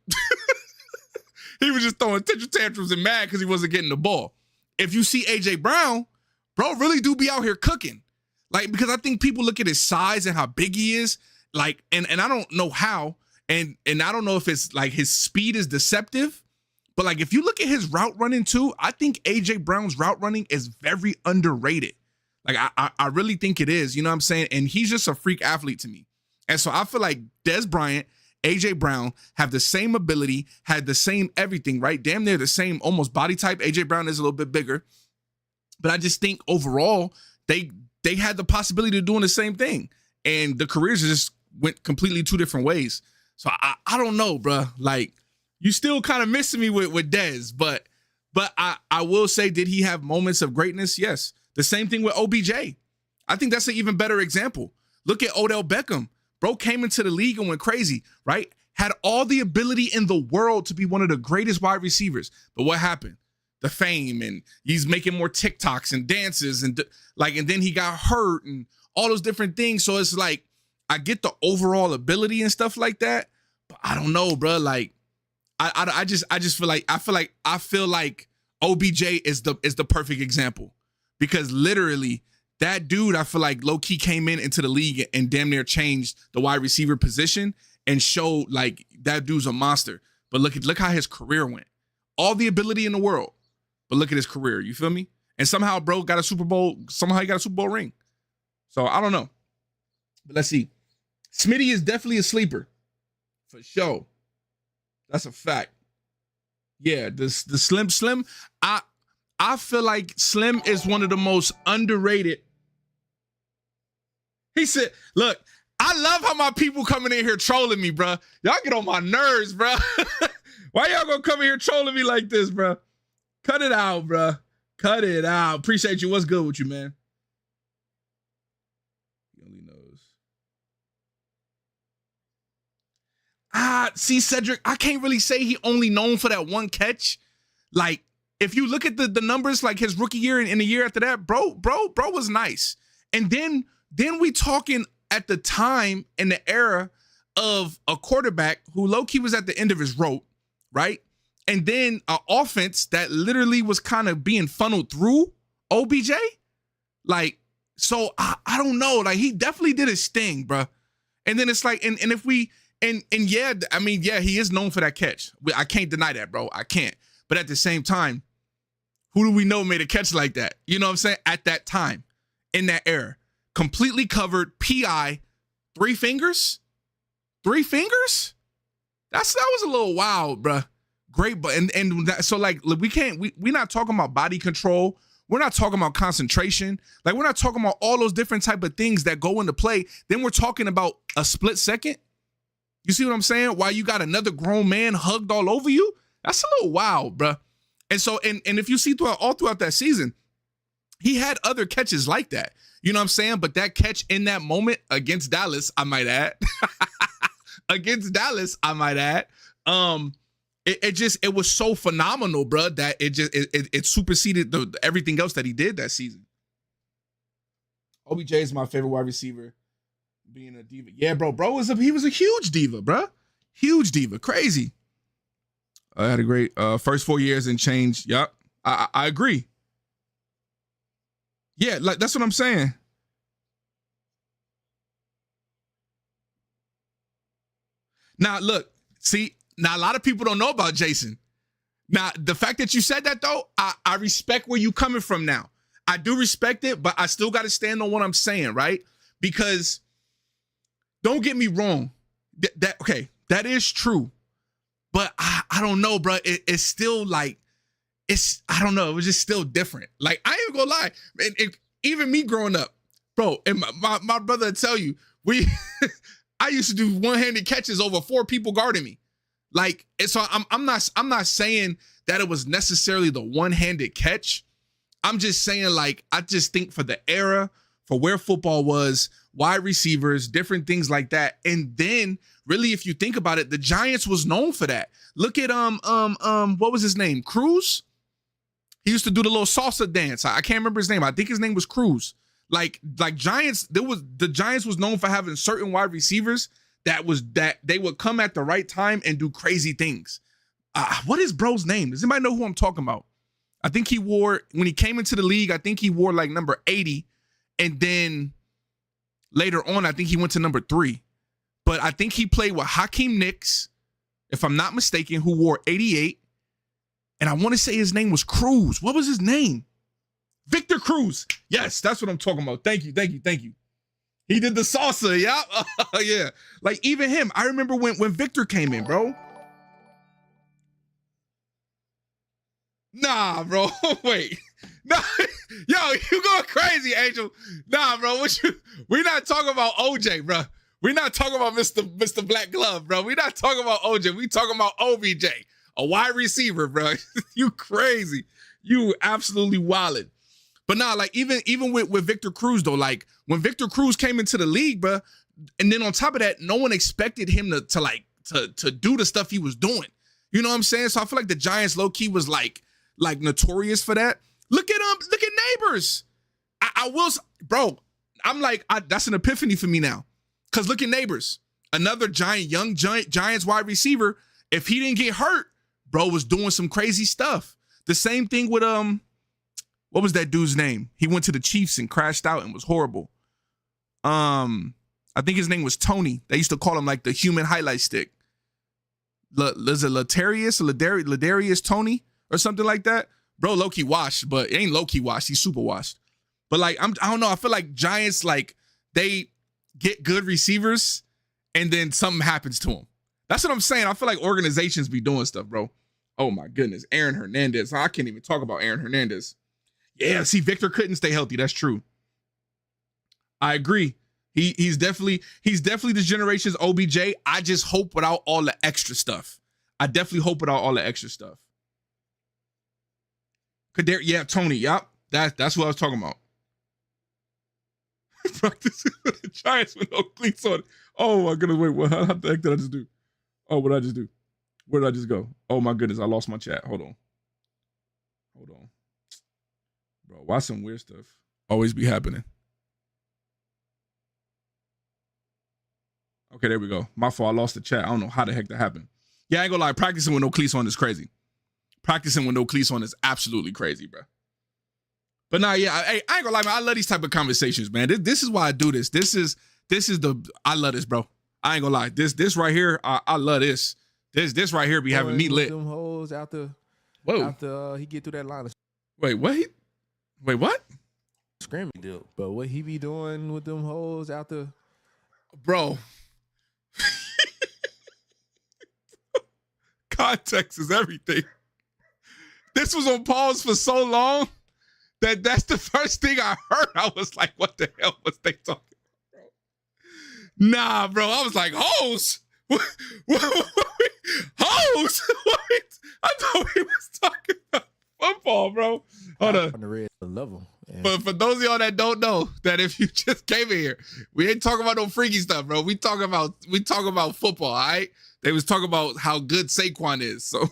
He was just throwing tantrums and mad because he wasn't getting the ball. If you see AJ Brown, bro, really do be out here cooking. Like, because I think people look at his size and how big he is, like, and I don't know how, and I don't know if it's like his speed is deceptive, but like if you look at his route running too, I think AJ Brown's route running is very underrated. Like I really think it is, you know what I'm saying? And he's just a freak athlete to me. And so I feel like Dez Bryant, AJ Brown have the same ability, had the same everything, right? Damn near the same almost body type. AJ Brown is a little bit bigger. But I just think overall, they had the possibility of doing the same thing. And the careers just went completely two different ways. So I don't know, bro. Like, you still kind of missing me with Dez, but I will say, did he have moments of greatness? Yes. The same thing with OBJ. I think that's an even better example. Look at Odell Beckham. Bro came into the league and went crazy, right? Had all the ability in the world to be one of the greatest wide receivers. But what happened? The fame, and he's making more TikToks and dances and then he got hurt and all those different things. So it's like, I get the overall ability and stuff like that, but I don't know, bro. Like, I just feel like OBJ is the perfect example, because literally that dude, I feel like low key came into the league and damn near changed the wide receiver position and showed like that dude's a monster. But look how his career went. All the ability in the world, but look at his career. You feel me? And somehow bro got a Super Bowl. Somehow he got a Super Bowl ring. So I don't know. But let's see. Smitty is definitely a sleeper. For sure. That's a fact. Yeah, the Slim. I feel like Slim is one of the most underrated. He said, look, I love how my people coming in here trolling me, bro. Y'all get on my nerves, bro. Why y'all gonna come in here trolling me like this, bro? Cut it out, bro. Cut it out. Appreciate you. What's good with you, man? He only knows. See, Cedric, I can't really say he only known for that one catch. Like, if you look at the numbers, like his rookie year and the year after that, bro was nice. And then we talking at the time in the era of a quarterback who low-key was at the end of his rope, right? And then an offense that literally was kind of being funneled through OBJ. Like, so I don't know. Like, he definitely did his thing, bro. And then it's like, and if we, and yeah, I mean, yeah, he is known for that catch. I can't deny that, bro. I can't. But at the same time, who do we know made a catch like that? You know what I'm saying? At that time, in that era, completely covered, PI, 3 fingers? 3 fingers? That was a little wild, bruh. Great, but so like we're not talking about body control. We're not talking about concentration. Like, we're not talking about all those different type of things that go into play. Then we're talking about a split second. You see what I'm saying? While you got another grown man hugged all over you, that's a little wild, bruh. And so, and if you see throughout that season, he had other catches like that. You know what I'm saying? But that catch in that moment against Dallas, I might add, it was so phenomenal, bro, that it superseded everything else that he did that season. OBJ is my favorite wide receiver. Being a diva, yeah, bro he was a huge diva, bro, huge diva, crazy. I had a great first 4 years and change. Yep, I agree. Yeah, like that's what I'm saying. Now, look, see, now a lot of people don't know about Jason. Now, the fact that you said that, though, I respect where you coming from now. I do respect it, but I still got to stand on what I'm saying, right? Because don't get me wrong. That is true. But I don't know, bro. It's still like, I don't know. It was just still different. Like, I ain't gonna lie. Even me growing up, bro, and my brother will tell you, I used to do one-handed catches over 4 people guarding me. Like, and so I'm not saying that it was necessarily the one-handed catch. I'm just saying, like, I just think for the era, for where football was, wide receivers, different things like that. And then really, if you think about it, the Giants was known for that. Look at what was his name? Cruz? He used to do the little salsa dance. I can't remember his name. I think his name was Cruz. Like Giants, the Giants was known for having certain wide receivers that they would come at the right time and do crazy things. what is bro's name? Does anybody know who I'm talking about? I think he wore, when he came into the league, I think he wore like number 80. And then later on, I think he went to number 3. But I think he played with Hakeem Nicks, if I'm not mistaken, who wore 88. And I want to say his name was Cruz. What was his name? Victor Cruz. Yes, that's what I'm talking about. Thank you. He did the salsa, yeah. Yeah. Like even him, I remember when Victor came in, bro. Nah, bro. Wait. No, yo, you going crazy, Angel. Nah, bro. We're not talking about OJ, bro. We're not talking about Mr. Black Glove, bro. We're not talking about OJ. We talking about OBJ, a wide receiver, bro. You crazy. You absolutely wildin'. But nah, like even with Victor Cruz though, like when Victor Cruz came into the league, bro, and then on top of that, no one expected him to do the stuff he was doing. You know what I'm saying? So I feel like the Giants low key was like notorious for that. Look at Neighbors. I will, bro. I'm like, that's an epiphany for me now. Cause look at Neighbors, another young Giants wide receiver. If he didn't get hurt, bro was doing some crazy stuff. The same thing with what was that dude's name? He went to the Chiefs and crashed out and was horrible. I think his name was Tony. They used to call him like the human highlight stick. Is it Ladarius Tony or something like that? Bro, low-key washed, but it ain't low-key washed. He's super washed. But like, I don't know. I feel like Giants, like, they get good receivers and then something happens to them. That's what I'm saying. I feel like organizations be doing stuff, bro. Oh my goodness. Aaron Hernandez. I can't even talk about Aaron Hernandez. Yeah, see, Victor couldn't stay healthy. That's true. I agree. He's definitely this generation's OBJ. I just hope without all the extra stuff. I definitely hope without all the extra stuff. Yeah, Tony. Yep. That's what I was talking about. Practice with the Giants with no cleats on. Oh my goodness, wait, what the heck did I just do? Oh, what did I just do? Where did I just go? Oh my goodness, I lost my chat. Hold on. Bro, why some weird stuff always be happening? Okay, there we go. My fault, I lost the chat. I don't know how the heck that happened. Yeah, I ain't gonna lie, practicing with no cleats on is crazy. Practicing with no cleats on is absolutely crazy, bro. But nah, yeah, I ain't gonna lie, man. I love these type of conversations, man. This is why I do this. This is I love this, bro. I ain't gonna lie. This right here, I love this. This right here be having me lit. Them hoes after he get through that line of Wait, what? scrimmage. But what he be doing with them hoes after, bro? Context is everything. This was on pause for so long that's the first thing I heard. I was like, what the hell was they talking about, bro? Nah, bro. I was like, hoes? Hoes? I thought we was talking about football, bro. Hold on. On the red level. Yeah. But for those of y'all that don't know, that if you just came in here, we ain't talking about no freaky stuff, bro. We talking about football, all right? They was talking about how good Saquon is, so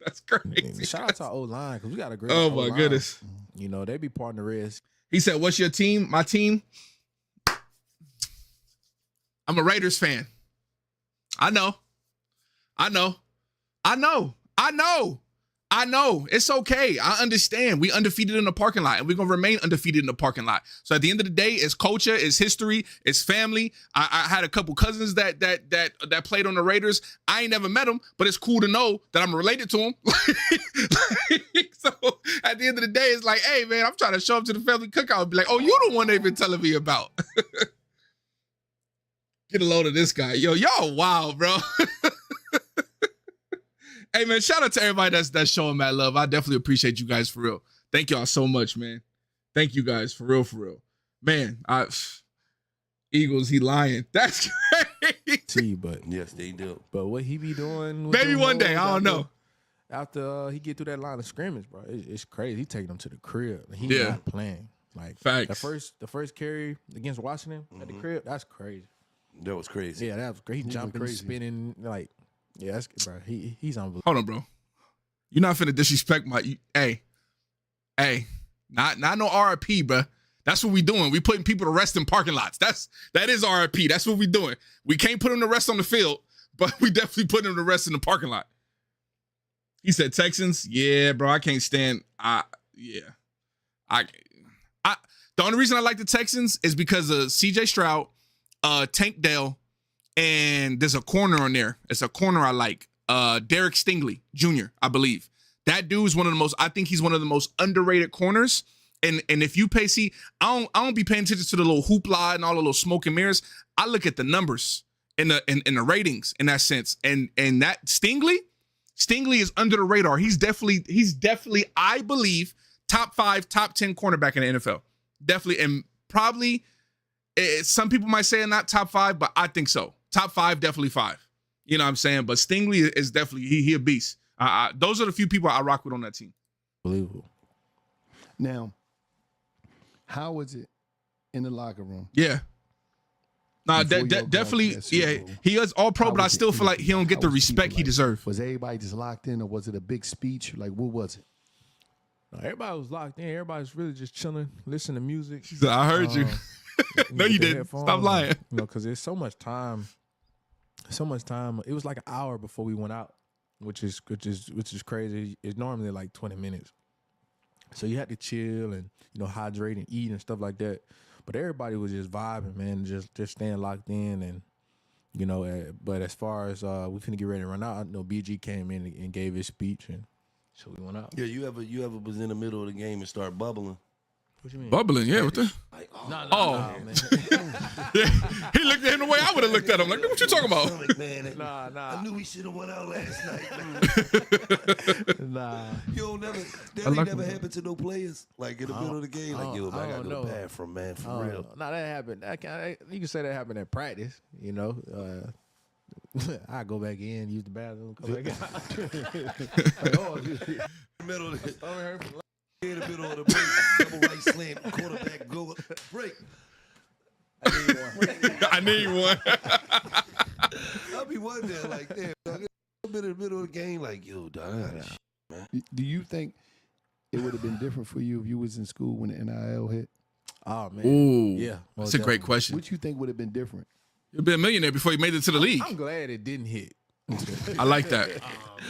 that's crazy. Shout out to our O-line, because we got a great Oh, O-line. my goodness. You know, they be parting the reds. He said, what's your team? My team? I'm a Raiders fan. I know. It's okay. I understand. We undefeated in the parking lot, and we're going to remain undefeated in the parking lot. So at the end of the day, it's culture, it's history, it's family. I had a couple cousins that played on the Raiders. I ain't never met them, but it's cool to know that I'm related to them. So at the end of the day, it's like, hey, man, I'm trying to show up to the family cookout and be like, oh, you the one they've been telling me about. Get a load of this guy. Yo, y'all wild, bro. Hey, man, shout out to everybody that's showing mad love. I definitely appreciate you guys for real. Thank y'all so much, man. Thank you guys for real. Man, Eagles, he lying. That's crazy. But Yes, they do. But what he be doing? With Maybe them one day. hoes I don't know. After he get through that line of scrimmage, bro, it's crazy. He taking them to the crib. He not playing. Like Facts. The first carry against Washington at the crib, that's crazy. That was crazy. Yeah, that was great. He jumping, crazy. spinning, like, yeah, that's bro. He's unbelievable. Hold on, bro. You're not finna disrespect hey, not no RIP, bro. That's what we doing. We putting people to rest in parking lots. That is RIP. That's what we doing. We can't put them to rest on the field, but we definitely put them to rest in the parking lot. He said Texans. Yeah, bro. I can't stand. The only reason I like the Texans is because of C.J. Stroud, Tank Dell, and there's a corner on there. It's a corner I like. Derek Stingley Jr., I believe. That dude is I think he's one of the most underrated corners. And if you pay, I don't be paying attention to the little hoopla and all the little smoke and mirrors. I look at the numbers and the ratings in that sense. And that Stingley is under the radar. He's definitely, I believe, top 5, top 10 cornerback in the NFL. Definitely, and probably some people might say not top 5, but I think so. Top 5, definitely 5. You know what I'm saying? But Stingley is definitely he a beast. Those are the few people I rock with on that team. Unbelievable. Now, how was it in the locker room? Yeah. No, definitely. Yeah, he is all pro, but I still feel like he don't get the respect he deserves. Was everybody just locked in, or was it a big speech? Like, what was it? No, everybody was locked in. Everybody was really just chilling, listening to music. She said, I heard you. No, you didn't. Stop lying. You know, because there's so much time. It was like an hour before we went out, which is crazy. It's normally like 20 minutes. So you had to chill and, hydrate and eat and stuff like that. But everybody was just vibing, man, just staying locked in. And, but as far as we finna get ready to run out, I know BG came in and gave his speech, and so we went out. Yeah, you ever was in the middle of the game and start bubbling? What you mean? Bubbling, yeah. What the? Like, Man. Yeah, he looked at him the way I would have looked at him. Like, what you talking about? Stomach, man. Nah. I knew we should have went out last night. Nah. That ain't never happened to no players. Like in the middle of the game, like, yo, man, I gotta go to the bathroom, man, for real. Nah, that happened. You can say that happened at practice, I go back in, use the bathroom, come back out. Middle of the in the middle of the break, double right slam, quarterback go break. I need one. I'll be wondering, like, damn, dog, in the middle of the game, like, yo, dog, I got shit, man. Do you think it would have been different for you if you was in school when the NIL hit? Oh man, Ooh, yeah, that's a great question. What you think would have been different? You'd be a millionaire before you made it to the league. I'm glad it didn't hit. I like that.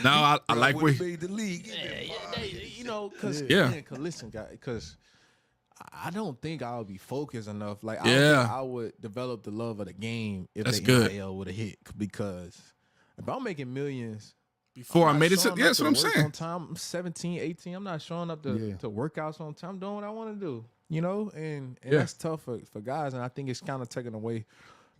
Now I like where made the league. Because I don't think I would be focused enough. Like, I Yeah. don't think I would develop the love of the game if That's the good. NIL would have hit. Because if I'm making millions before I I'm made it not to, showing yeah, up that's to what I'm work saying. On time, I'm 17, 18. I'm not showing up to workouts on time. I'm doing what I want to do, and that's tough for guys. And I think it's kind of taken away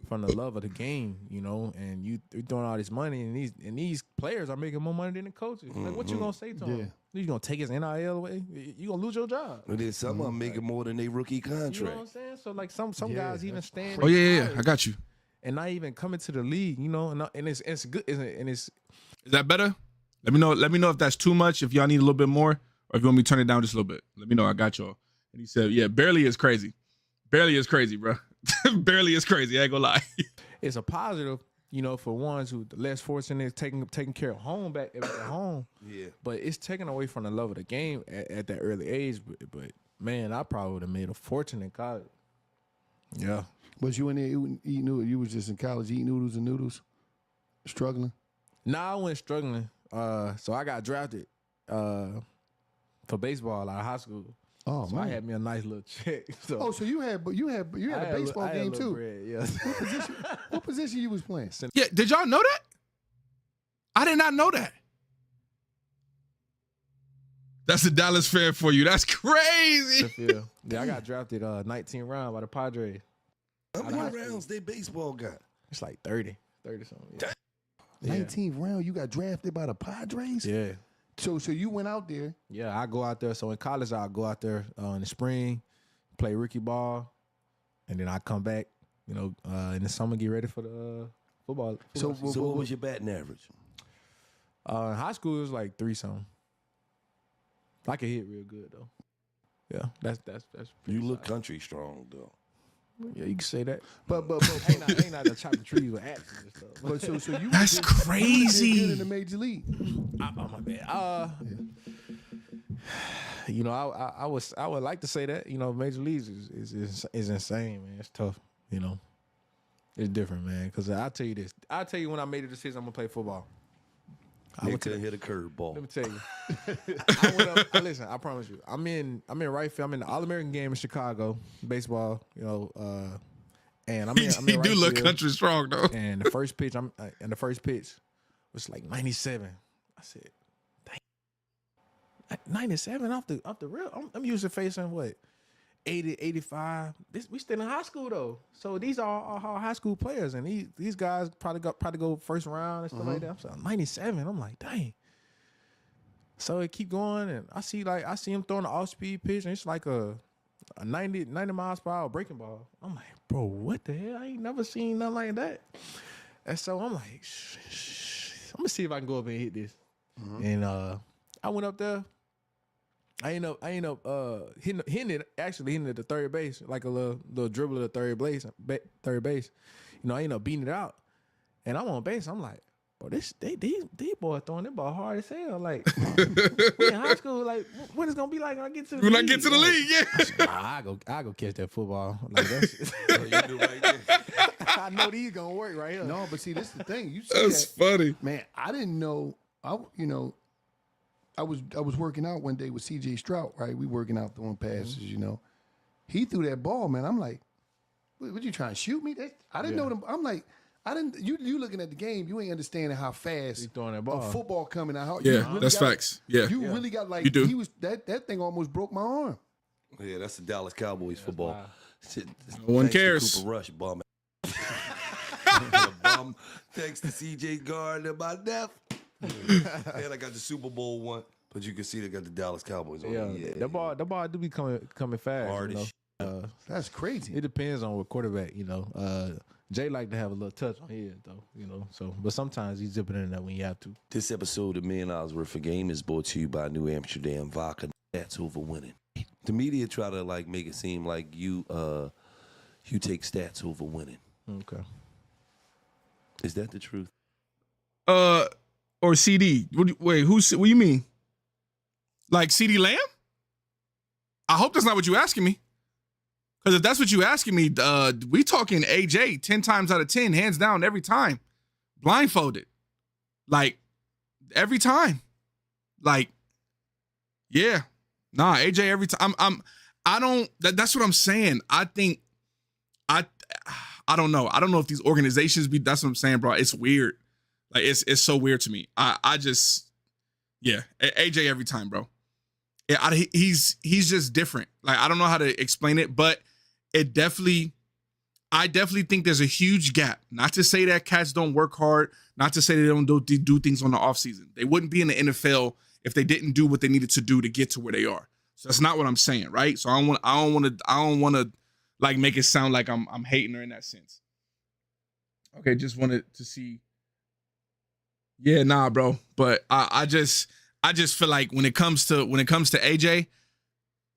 from the love of the game, and you're throwing all this money, and these players are making more money than the coaches. Like, what you gonna say to them? You gonna take his NIL away? You gonna lose your job? And then some of them making more than their rookie contract. You know what I'm saying? So like some guys even stand. Oh yeah, I got you. And not even coming to the league, and it's good, and it's. Is that better? Let me know. Let me know if that's too much. If y'all need a little bit more, or if you want me to turn it down just a little bit. Let me know. I got y'all. And he said, "Yeah, barely is crazy. Barely is crazy, bro. Barely is crazy. I ain't gonna lie." It's a positive, for ones who the less fortunate, taking care of home back at home. Yeah. But it's taken away from the love of the game at that early age. But man, I probably would have made a fortune in college. Yeah. Was you in there eating noodles? You was just in college eating noodles, struggling? Nah, I wasn't struggling. So I got drafted for baseball out of high school. Oh, so man. I had me a nice little check. So so you had a baseball game too. Bread, yes. What position you was playing? Yeah, did y'all know that? I did not know that. That's a Dallas fan for you. That's crazy. Yeah, I got drafted 19 round by the Padres. How many rounds they baseball got? It's like 30 something. Yeah. 19th round, you got drafted by the Padres? Yeah. So you went out there. Yeah, I go out there. So in college, I'll go out there in the spring, play rookie ball, and then I come back, in the summer, get ready for the football. So what was your batting average? In high school, it was like 3-something. I could hit real good, though. Yeah, that's You look country strong, though. Yeah, you can say that. But ain't not to chop the trees with axes and stuff. But so you That's did crazy. good in the major league. Oh my bad. I would like to say that. Major leagues is insane, man. It's tough. It's different, man. Because I'll tell you this. I'll tell you when I made a decision I'm gonna play football. I Nick went to couldn't hit a curveball. Let me tell you. I went up. Listen, I promise you. I'm in right field. I'm in the All-American game in Chicago, baseball. And I'm in He right do look field. country strong though. And the first pitch, the first pitch was like 97. I said, dang, 97 off the real. I'm used to facing what 80, 85. We still in high school though, so these are all high school players, and these guys probably go first round and stuff like that. I'm saying 97. I'm like, dang. So it keep going, and I see him throwing the off speed pitch, and it's like a 90 miles per hour breaking ball. I'm like, bro, what the hell? I ain't never seen nothing like that. And so I'm like, I'm gonna see if I can go up and hit this. And I went up there. I end up hitting it at the third base, like a little dribble to third base. I end up beating it out, and I'm on base. I'm like, bro, these boys throwing that ball hard as hell. Like we in high school. Like what it's gonna be like when I get to the When league? I get to the league, yeah. I go catch that football. Like that's, You do right there. I know these gonna work right here. No, but see, this is the thing. You see That's that, funny. man. I didn't know. I was working out one day with C.J. Stroud. Right, we working out throwing passes. He threw that ball, man. I'm like, what you trying to shoot me? I didn't know them. I'm like, I didn't. You looking at the game, you ain't understanding how fast He throwing that ball. a football coming out. Yeah, that's facts. Yeah. You really got like You do. he was that thing almost broke my arm. Yeah, that's the Dallas Cowboys football. wild. Shit, No one thanks to cares. Cooper Rush, bum. Bum. Thanks to C.J. Gardner, my nephew. And I got the Super Bowl one, but you can see they got the Dallas Cowboys on Yeah, it. the ball do be coming fast. Hard you as know? That's crazy. It depends on what quarterback, Jay like to have a little touch on his though, So, but sometimes he's zipping in there when you have to. This episode of $1 Million Worth of Game is brought to you by New Amsterdam Vodka. Stats over winning. The media try to like make it seem like you take stats over winning. Okay. Is that the truth? Or CD. What do you mean? Like CD Lamb? I hope that's not what you're asking me. Because if that's what you're asking me, we talking AJ 10 times out of 10, hands down, every time. Blindfolded. Like, every time. Like, yeah. Nah, AJ every time. That's what I'm saying. I think, I don't know. I don't know if these organizations that's what I'm saying, bro. It's weird. Like, it's so weird to me. I just, yeah, AJ every time, bro. Yeah, he's just different. Like, I don't know how to explain it, but I definitely think there's a huge gap. Not to say that cats don't work hard, not to say they don't do things on the offseason. They wouldn't be in the NFL if they didn't do what they needed to do to get to where they are. So that's not what I'm saying, right? So I don't want to like make it sound like I'm hating her in that sense. Okay, just wanted to see. Yeah, nah, bro. But I just feel like when it comes to AJ,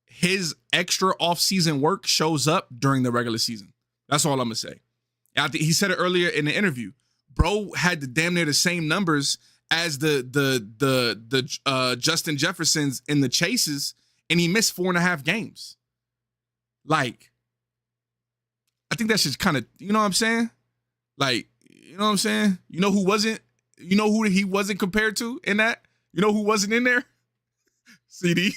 his extra offseason work shows up during the regular season. That's all I'm gonna say. I think he said it earlier in the interview. Bro had the damn near the same numbers as the Justin Jeffersons in the chases, and he missed 4.5 games. Like, I think that's just kind of, you know what I'm saying? Like, you know what I'm saying? You know who he wasn't compared to in that? You know who wasn't in there? CD.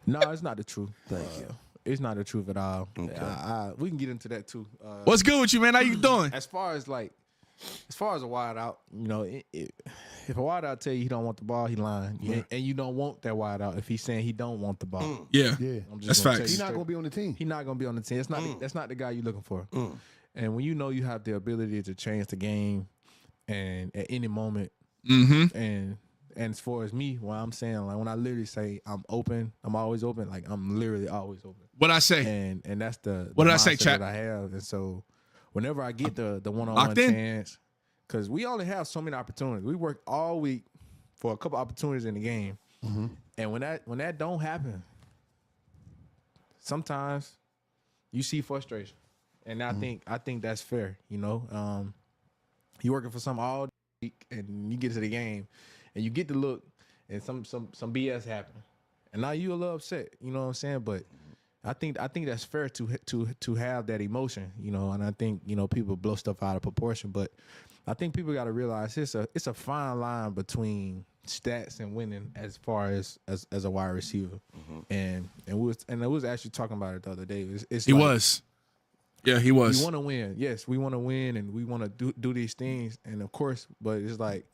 No, it's not the truth. Thank you. It's not the truth at all. Okay. We can get into that too. What's good with you, man? How you doing? As far as a wide out, if a wide out tell you he don't want the ball, he lying. And you don't want that wide out if he's saying he don't want the ball. Yeah. Yeah, I'm just That's gonna facts. he's tell not you gonna be on the team. He's not gonna be on the team. That's not the guy you're looking for. And when you have the ability to change the game, and at any moment, and as far as me, what I'm saying, like when I literally say I'm open, I'm always open. Like I'm literally always open. What I say? And that's the What did I say, mindset chap? that I have. And so whenever I get the one-on-one Locked in? chance, because we only have so many opportunities. We work all week for a couple opportunities in the game. And when that don't happen, sometimes you see frustration. And I think that's fair, You working for something all week and you get to the game and you get to look and some BS happen. And now you a little upset, you know what I'm saying? But I think that's fair to have that emotion, and I think, people blow stuff out of proportion. But I think people got to realize it's a fine line between stats and winning as far as a wide receiver. And it was actually talking about it the other day. He was. Yeah, he was. We want to win. Yes, we want to win, and we want to do these things. And of course, but it's like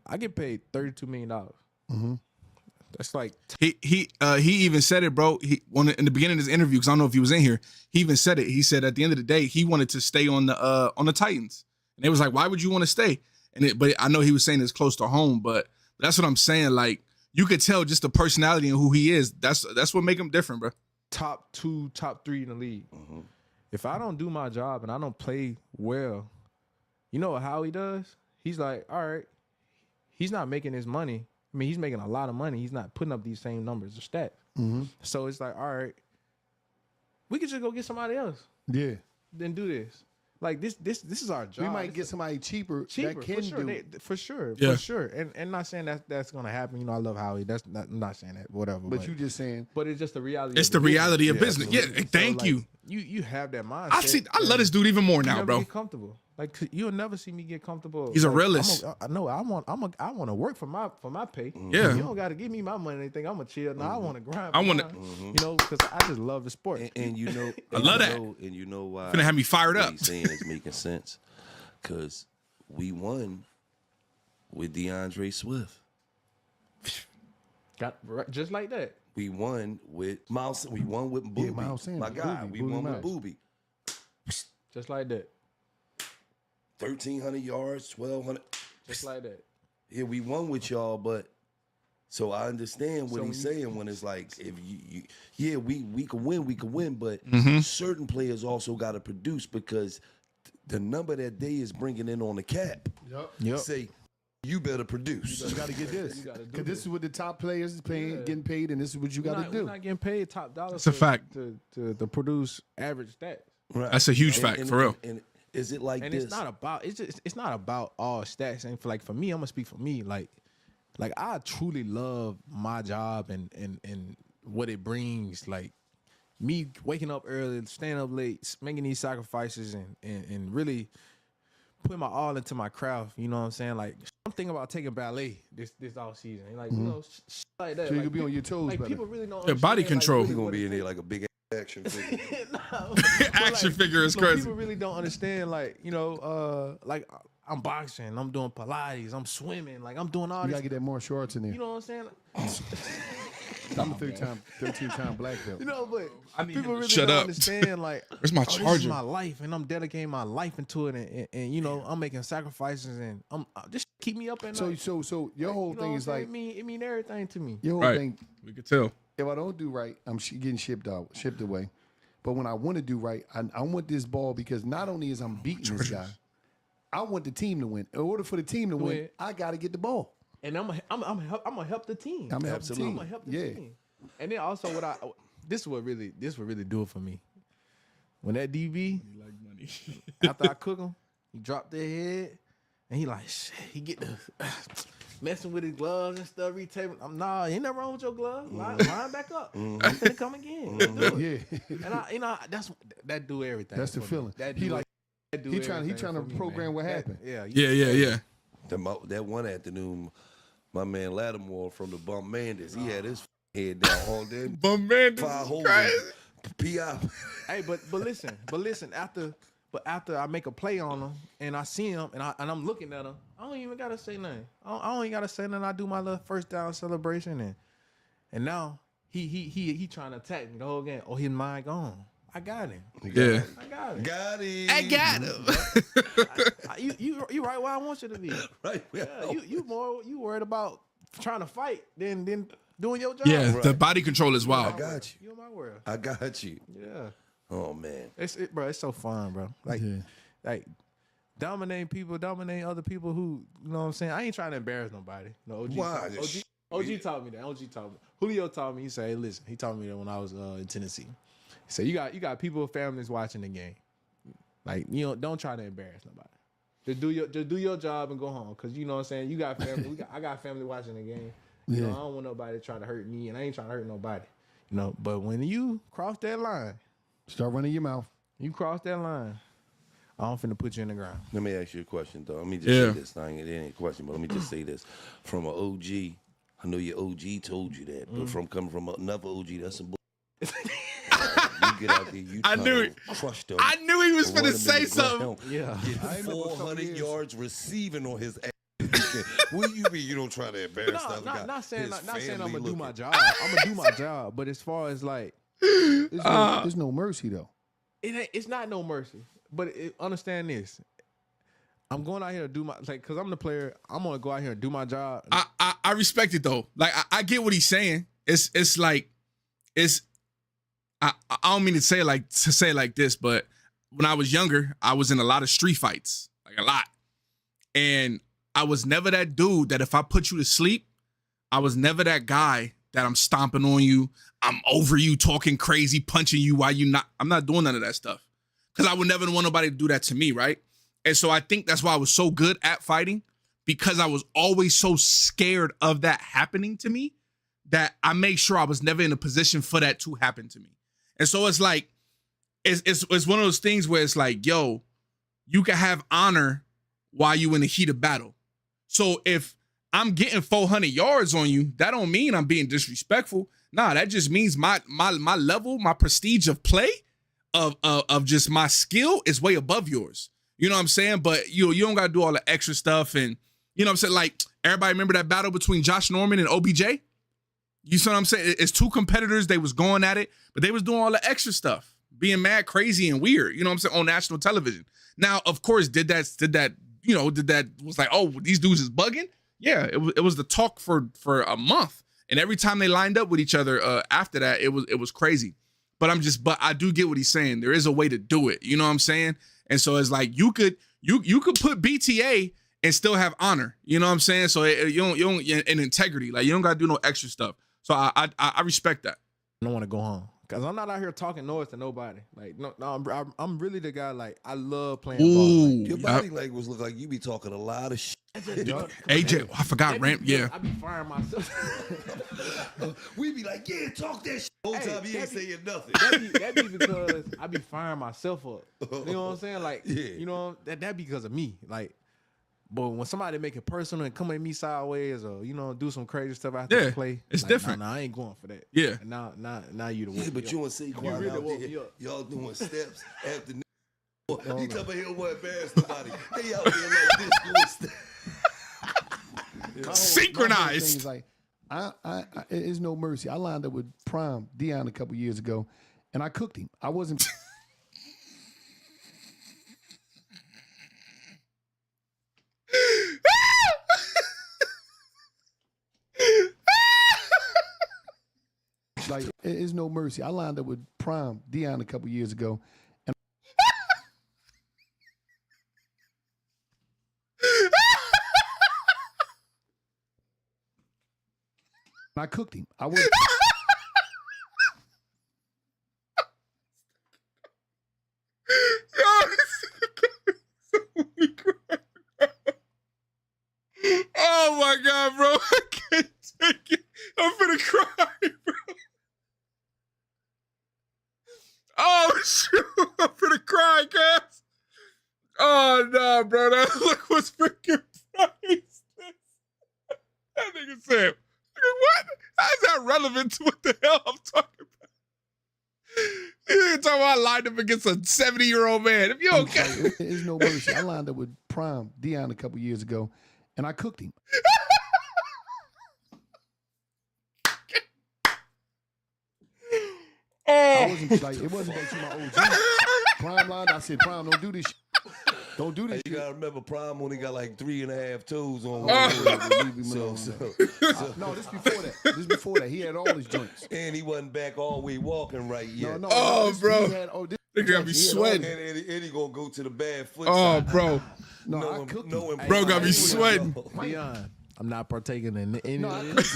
I get paid $32 million. That's like he even said it, bro. He in the beginning of his interview, because I don't know if he was in here. He even said it. He said at the end of the day, he wanted to stay on the Titans, and they was like, "Why would you want to stay?" But I know he was saying it's close to home, but that's what I'm saying. Like you could tell just the personality and who he is. That's what make him different, bro. Top 2, top 3 in the league. If I don't do my job and I don't play well, you know how he does? He's like, all right, he's not making his money. I mean, he's making a lot of money. He's not putting up these same numbers or stats. So it's like, all right, we could just go get somebody else. Yeah. Then do this. Like this is our job. We might get somebody cheaper that can for sure. do. For sure. Yeah. For sure. And not saying that's gonna happen. You know, I love Howie. I'm not saying that, whatever. But you just saying. But it's just the reality. It's of the business. reality of business. Yeah, So, thank like, you. You have that mindset. I love this dude even more You now, never bro. get comfortable. Like you'll never see me get comfortable. He's a Like, realist. I know. I want to work for my pay. Yeah. You don't got to give me my money or anything. I'm gonna chill. No, I want to grind. I wanna- You know, because I just love the sport. And you know, I love that. And you know why? Finna have me fired what up. He's saying is making sense, because we won with DeAndre Swift. Got just like that. We won with Miles. We won with Booby. Miles Sanders, My guy. Booby, we Booby won with Miles. Booby. Just like that. 1,300 yards, 1,200. Just like that. Yeah, we won with y'all, but so I understand what So he's when you- saying when it's like if you yeah, we can win, but Mm-hmm. certain players also got to produce because the number that they is bringing in on the cap. Yep. Say you better produce. You got to get this. gotta do Because this is what the top players is paying, Yeah. getting paid, and this is what you got to We're do. not getting paid top dollar. That's a fact. To produce average stats. Right. That's a huge fact, for real. And is it like And this? it's not about all stats. And for me, I'm gonna speak for me. Like I truly love my job and what it brings. Like me waking up early, staying up late, making these sacrifices and really putting my all into my craft. You know what I'm saying? Like I'm thinking about taking ballet this off season. Like you know, shit like that. So you like, can be on your toes Like better. people really don't. Yeah, body understand, control. Like, He really gonna what be it in there like a big action figure. Action figure is no, crazy. people really don't understand, like, you know, like I'm boxing, I'm doing Pilates, I'm swimming, like I'm doing all You this. got to get that more shorts in there. You know what I'm saying? I'm a 13-time black belt. You know, but I need people him to really shut don't up. understand, like, Where's my This is charger? my life, and I'm dedicating my life into it, and you know, I'm making sacrifices, and I'm just keep me up at So night. so your whole You know thing what is I'm like saying? it mean everything to me. your whole Right. thing. We could tell. If I don't do right, I'm getting shipped away. But when I want to do right, I want this ball because not only is I'm beating this guy, I want the team to win. In order for the team to win, Win. I got to get the ball. And I'm gonna help the team. I'm gonna help the I'm team. gonna help the Yeah. team. And then also this would really do it for me. When that DB, after I cook him, he drop their head, and he like shit. He get the messing with his gloves and stuff. Retaping. Nah, ain't nothing wrong with your gloves. Line back up. I'm finna come again. Let's do it. Yeah. And I, you know, that do everything. That's the for me. feeling. That He do like- that do he trying everything to for me, program man. what That- happened. Yeah. Yeah. That one afternoon, my man Lattimore from the Bump Manders, he had his head down all day. But man, this Five is holes. crazy. P.I. Hey, but listen. After I make a play on him and I see him and I'm looking at him, I don't even gotta say nothing. I don't even gotta say nothing. I do my little first down celebration and now he trying to attack me the whole game. Oh, his mind gone. I got him. Yeah. I got him. Got him. I got him. You right where I want you to be. Right. Yeah, you worried about trying to fight than doing your job. Yeah, the body control is I wild. got you. You in my world. I got you. Yeah. Oh, man. Bro, it's so fun, bro. Like dominating other people who, you know what I'm saying? I ain't trying to embarrass nobody. No, OG. Why? OG taught me that. OG taught me. Julio taught me. He said, "Hey, listen." He taught me that when I was in Tennessee. He said, "You got people, families watching the game. Like, you know, don't try to embarrass nobody. Just do your job and go home. Cause you know what I'm saying. You got family. I got family watching the game. You know, I don't want nobody to try to hurt me, and I ain't trying to hurt nobody. You know, but when you cross that line, Start running your mouth. you cross that line. I'm finna put you in the ground. Let me ask you a question, though. Let me just say this. It ain't a question, but let me just say this. From an OG, I know your OG told you that, but from coming from another OG, that's some bull. You get out there, you crush them. I knew he was finna say something. Yeah. Get 400 yards receiving on his ass. What do you mean you don't try to embarrass stuff? Not saying I'm gonna do my job. I'm gonna do my job, but as far as like, There's no mercy though. it's not no mercy. But understand this. I'm going out here to do my because I'm the player. I'm gonna go out here and do my job. I respect it though. Like I get what he's saying. It's like I don't mean to say it like this, but when I was younger, I was in a lot of street fights, like a lot, and I was never that dude that if I put you to sleep, I was never that guy that I'm stomping on you, I'm over you, talking crazy, punching you while I'm not doing none of that stuff. Because I would never want nobody to do that to me, right? And so I think that's why I was so good at fighting, because I was always so scared of that happening to me that I made sure I was never in a position for that to happen to me. And so it's like, it's one of those things where it's like, yo, you can have honor while you in the heat of battle. So if I'm getting 400 yards on you, that don't mean I'm being disrespectful. Nah, that just means my level, my prestige of play, of just my skill is way above yours. You know what I'm saying? But you don't gotta do all the extra stuff. And you know what I'm saying? Like, everybody remember that battle between Josh Norman and OBJ? You see what I'm saying? It's two competitors, they was going at it, but they was doing all the extra stuff, being mad, crazy, and weird, you know what I'm saying, on national television. Now, of course, did that was like, oh, these dudes is bugging? Yeah, it was the talk for a month. And every time they lined up with each other after that, it was crazy. But I do get what he's saying. There is a way to do it. You know what I'm saying? And so it's like you could put BTA and still have honor. You know what I'm saying? So you don't and integrity. Like, you don't gotta do no extra stuff. So I respect that. I don't want to go home because I'm not out here talking noise to nobody. Like, no, I'm really the guy. Like, I love playing ball. Like, Your body language look like you be talking a lot of shit. AJ, I forgot Ramp. Yeah, I be firing myself. We be like, yeah, talk that shit. The whole time he ain't saying nothing. That be because I be firing myself up. You know what I'm saying? Like, Yeah. you know, that be because of me. Like, but when somebody make it personal and come at me sideways or, you know, do some crazy stuff after the play, it's like, different. Nah, I ain't going for that. Yeah. And now you the one. Yeah, but you and Saquon really out woke there, me up. y'all doing steps after. He talking about he don't want to embarrass nobody. They out there like this doing steps. Synchronized. Things like, it's no mercy. I lined up with Prime Dion a couple years ago, and I cooked him. I wasn't. Like, it's no mercy. I lined up with Prime Dion a couple years ago, and I cooked him. I was. Oh my God, bro. I can't take it. I'm finna cry, bro. Oh, shoot. I'm finna cry, guys. Oh, no, bro. That look was freaking priceless. That nigga said, what? How's that relevant to what the hell I'm talking about? You talking about I lined up against a 70-year-old man. If you okay. It's no mercy. I lined up with Prime Dion a couple years ago, and I cooked him. I wasn't like, it wasn't that you my OG. Prime lined. I said, Prime, don't do this shit. Don't do this You shit. gotta remember, Prime only got like 3.5 toes on. No, this before that. This before that. He had all his joints. And he wasn't back all the way walking right yet. No, Oh, bro. He had, They gotta be sweating. And he gonna go to the bad foot. Oh, side. bro. No, I cooked him. Bro gotta be sweating. Dion, I'm not partaking in any No, of this.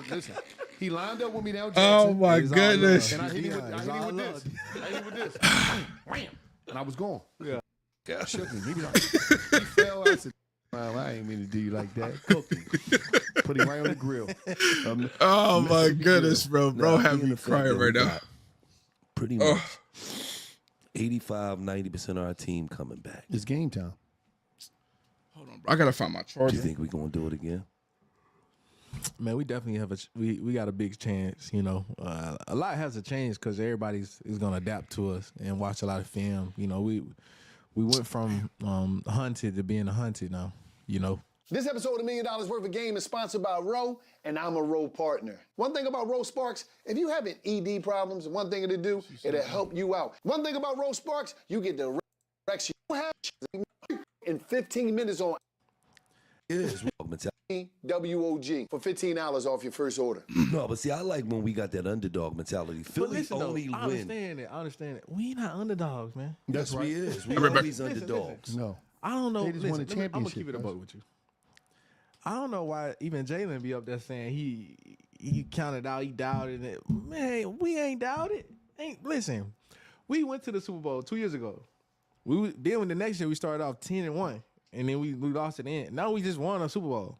Listen, he lined up with me down Oh, Jackson. my It's all goodness. love. And I hit him with, It's all love. Wham! And I was gone. Yeah. I shook him. He was like, he fell. I said, "Wow, I ain't mean to do you like that." Cooked him. Put him right on the grill. Oh, my goodness, bro. Bro, Nah, have he in me the fact crying that we right now. got Pretty much 85, 90% of our team coming back. It's game time. Hold on, bro. I gotta find my Do charger. you think we're gonna do it again? Man, we definitely have we got a big chance. You know, a lot has to change because everybody's is gonna adapt to us and watch a lot of film. You know, we went from hunted to being a hunted now. You know. This episode of $1 Million Worth of Game is sponsored by Roe, and I'm a Roe partner. One thing about Roe Sparks, if you having ED problems, one thing it'll do, it'll help you out. One thing about Roe Sparks, you get the erection you have in 15 minutes on It is. WOG for $15 off your first order. No, but see, I like when we got that underdog mentality. But Philly listen, though, only I win. understand it. I understand it. We not underdogs, man. That's Yes, right. we is. We Everybody- always underdogs. No. I don't know. They just won a I'm gonna championship, keep it a guys. buck with you. I don't know why even Jalen be up there saying he counted out, he doubted it. Man, we ain't doubted. Listen, we went to the Super Bowl 2 years ago. Then when the next year we started off 10-1, and then we lost at the end. Now we just won a Super Bowl,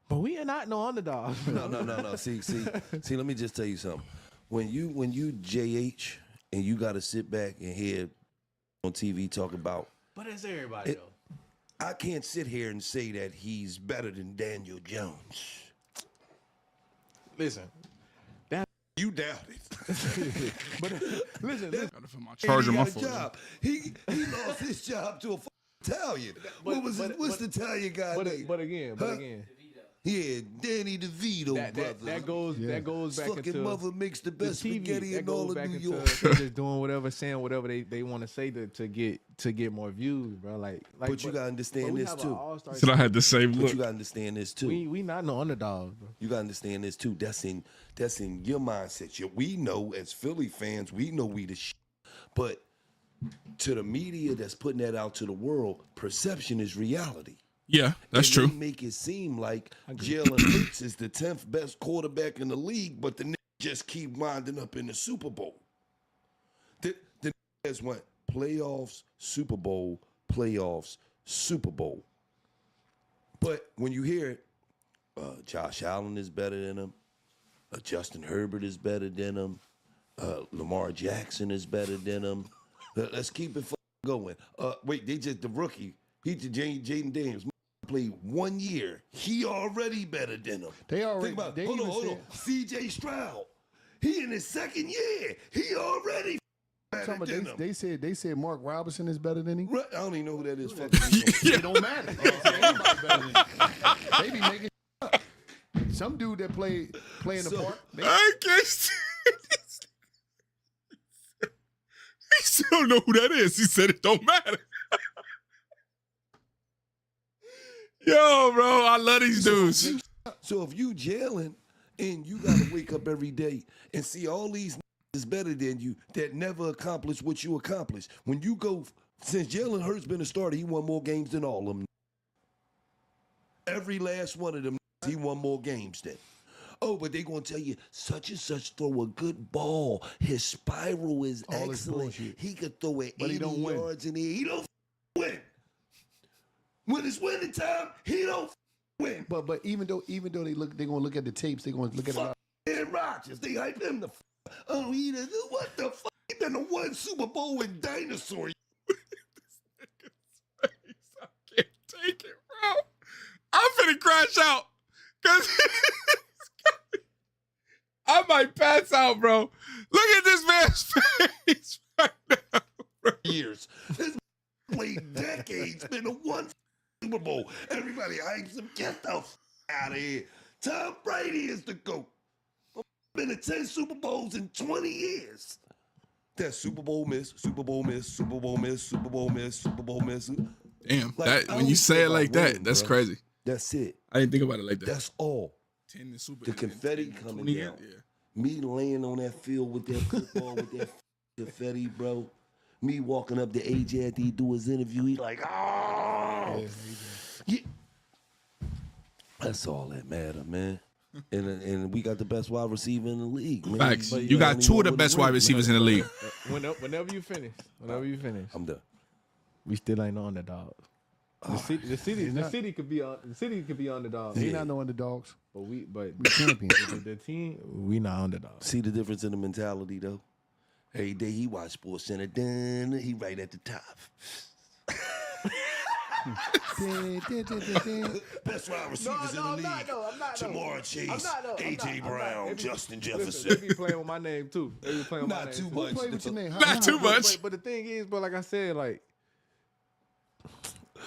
but we are not no underdogs. No. See. Let me just tell you something. When you JH and you got to sit back and hear on TV talk about. But it's everybody though. I can't sit here and say that he's better than Daniel Jones. Listen, You doubt it. but listen. Gotta find my charger. He My got a phone. job. He lost his job to a Italian. What's the Italian guy name? But again. Yeah, Danny DeVito, brother. That goes His back fucking into mother makes the best TV. spaghetti That in all goes of back New into York. just doing whatever, saying whatever they want to say to get more views, bro. Like But you gotta understand we this, have a too. all-star Said I had the same But look. you gotta understand this too. We not no underdogs, bro. You gotta understand this too. That's in your mindset. We know as Philly fans, we know we the shit. But to the media that's putting that out to the world, perception is reality. Yeah, that's And true. They make it seem like Jalen Hurts is the 10th best quarterback in the league, but the niggas just keep winding up in the Super Bowl. The niggas went playoffs, Super Bowl, playoffs, Super Bowl. But when you hear it, Josh Allen is better than him. Justin Herbert is better than him. Lamar Jackson is better than him. Let's keep it going. Wait, the rookie. Jaden Daniels played 1 year. He already better than him. They already. Think about They it. Hold even on. C.J. Stroud. He in his second year. He already better than him. They said Mark Robinson is better than him. Right, I don't even know who that is. It don't matter. Anybody better than him. They be making up. Some dude that play in the park. I can't stand this. He still don't know who that is. He said it don't matter. Yo, bro, I love these dudes. So if you Jalen and you got to wake up every day and see all these is better than you that never accomplished what you accomplished. When you go, since Jalen Hurts been a starter, he won more games than all of them. Every last one of them, he won more games than. Oh, but they going to tell you such and such throw a good ball. His spiral is All this excellent. bullshit. He could throw it But 80 he don't win. yards in the air. He don't win. When it's winning time, he don't win. But even though they gonna look at the tapes, they gonna look at Fuck Aaron Rodgers. They hype him the oh, he done, what the fuck? He been to one Super Bowl with dinosaur. I can't take it, bro. I'm finna crash out. Cause I might pass out, bro. Look at this man's face right now, bro. Years. This played decades, been to one Super Bowl. Everybody hypes him. Get the out of here. Tom Brady is the GOAT. Been to 10 Super Bowls in 20 years. That Super Bowl miss, Super Bowl miss, Super Bowl miss, Super Bowl miss, Super Bowl miss. Damn, Like, that I when don't you say care it like about that, winning, that's bro. crazy. That's it. I didn't think about it like that. That's all. 10 to Super The in confetti 10, coming 20 down. years, Me laying on that field with that football, with that confetti, bro. Me walking up to AJ after he do his interview. He like, oh. Yeah. That's all that matter, man. And we got the best wide receiver in the league, man. Facts. But You got only two one of the with best a wide ring, receivers in man. the league. Whenever you finish, I'm done. we still ain't no underdogs. The city could be underdogs. They not no underdogs. But We champions. the team, we not underdogs. See the difference in the mentality, though? Every day he watch Sports Center, then he right at the top. Best wide receivers in the league. I'm not, Jamar Chase, A.J. I'm Brown, not. Justin Listen, Jefferson. they be playing with my name too. They be playing with my Not name too much. Play with your name. Not too much. But the thing is, but like I said, like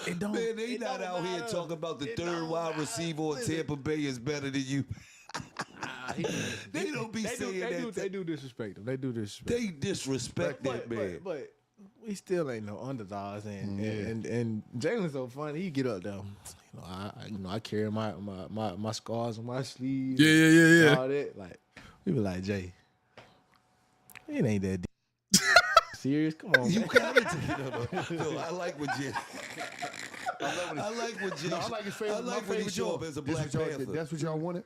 it don't. Man, they it not don't out here matter. talking about the It third don't wide matter. receiver on Listen. Tampa Bay is better than you. They don't be saying that. They do disrespect him. They do disrespect. They disrespect that man. But we still ain't no underdogs, and Jalen's so funny. He get up there. I carry my scars on my sleeve. Yeah. All that. Like we be like, Jay, it ain't that deep. Serious? Come on, You man. gotta take it. No, I like what Jay. I like what Jay. No, I like his favorite. I like my when he favorite show up dog. as a This Black what y'all- Panther. That's what y'all wanted?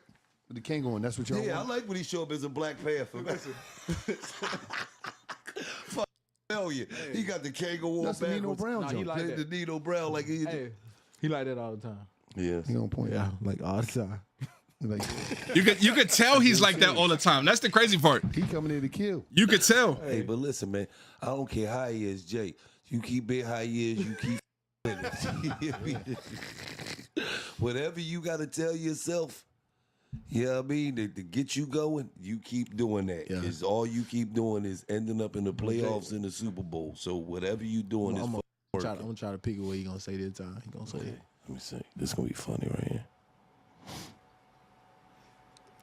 The Kangaroo, that's what y'all Yeah, I wanted? like when he show up as a Black Panther. Fuck failure. He got the kangaroo That's the Nino backwards. Brown Nah, he joke. like The that. Nino Brown like he. Hey, he like that all the time. Yes. He on point. Yeah, like all the time. He like, You could tell he's like that all the time. That's the crazy part. he coming in to kill. You could tell. Hey, but listen, man. I don't care how he is, Jay. You keep being how he is. You keep with it. Whatever you got to tell yourself. You know what I mean? To get you going, you keep doing that. Yeah. Because all you keep doing is ending up in the playoffs in the Super Bowl. So whatever you doing is I'm working. gonna try to pick what he gonna say this time. He gonna say it. Let me see. This is going to be funny right here.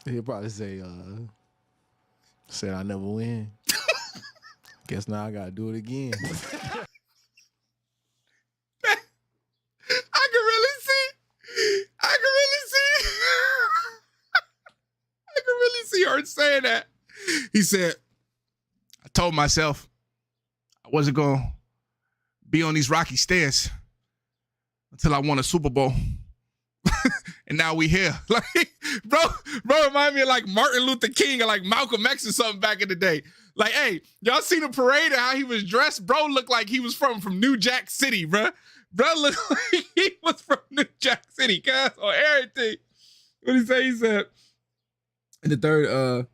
He'll probably say, said I never win. Guess now I gotta do it again. I can really see. I can really see her saying that. He said, I told myself I wasn't going to be on these rocky stairs until I won a Super Bowl. And now we here. Like, bro remind me of like Martin Luther King or like Malcolm X or something back in the day. Like, hey, y'all seen the parade and how he was dressed? Bro looked like he was from New Jack City, bro. Bro looked like he was from New Jack City, cuz, or everything. What did he say? He said, in the third,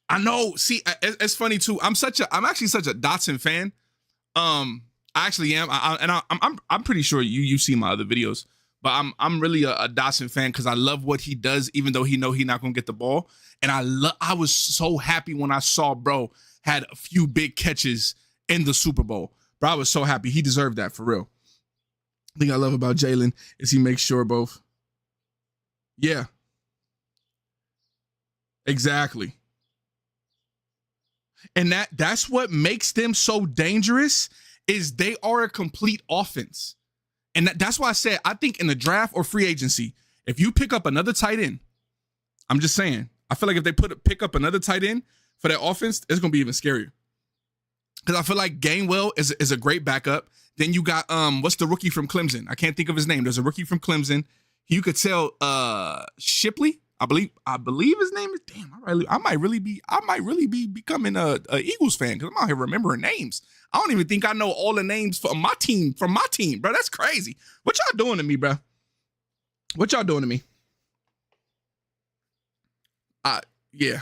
I know, see, it's funny too. I'm actually such a Dotson fan. I actually am. I'm pretty sure you've seen my other videos. But I'm really a Dotson fan because I love what he does, even though he not gonna get the ball. And I was so happy when I saw bro had a few big catches in the Super Bowl. Bro, I was so happy. He deserved that for real. The thing I love about Jalen is he makes sure both. Yeah. Exactly. And that's what makes them so dangerous is they are a complete offense. And that's why I said, I think in the draft or free agency, if you pick up another tight end, I'm just saying, I feel like if they pick up another tight end for their offense, it's going to be even scarier. Because I feel like Gainwell is a great backup. Then you got, what's the rookie from Clemson? I can't think of his name. There's a rookie from Clemson. You could tell Shipley, I believe his name is, damn, I might really be becoming a Eagles fan because I'm out here remembering names. I don't even think I know all the names from my team, bro. That's crazy. What y'all doing to me, bro? What y'all doing to me? Yeah.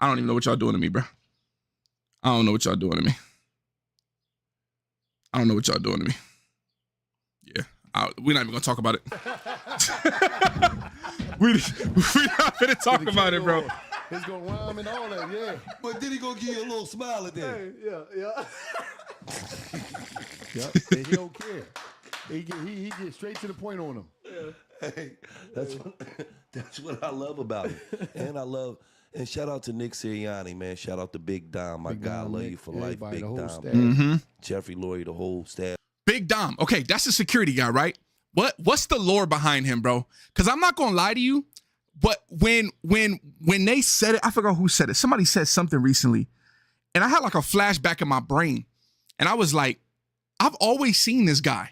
I don't even know what y'all doing to me, bro. I don't know what y'all doing to me. I don't know what y'all doing to me. Yeah. We're not even going to talk about it. We're not going to talk about it, bro. It's going to rhyme and all that, yeah. But then he going to give you a little smile at that. Hey, yeah. Yep. And he don't care. He get straight to the point on him. Hey, that's what I love about him. And shout out to Nick Sirianni, man. Shout out to Big Dom. My guy, I love you for life, Everybody, Big the whole Dom. staff. Mm-hmm. Jeffrey Lurie, the whole staff. Big Dom. Okay, that's the security guy, right? What's the lore behind him, bro? Because I'm not gonna lie to you, but when they said it, I forgot who said it. Somebody said something recently, and I had like a flashback in my brain, and I was like, I've always seen this guy.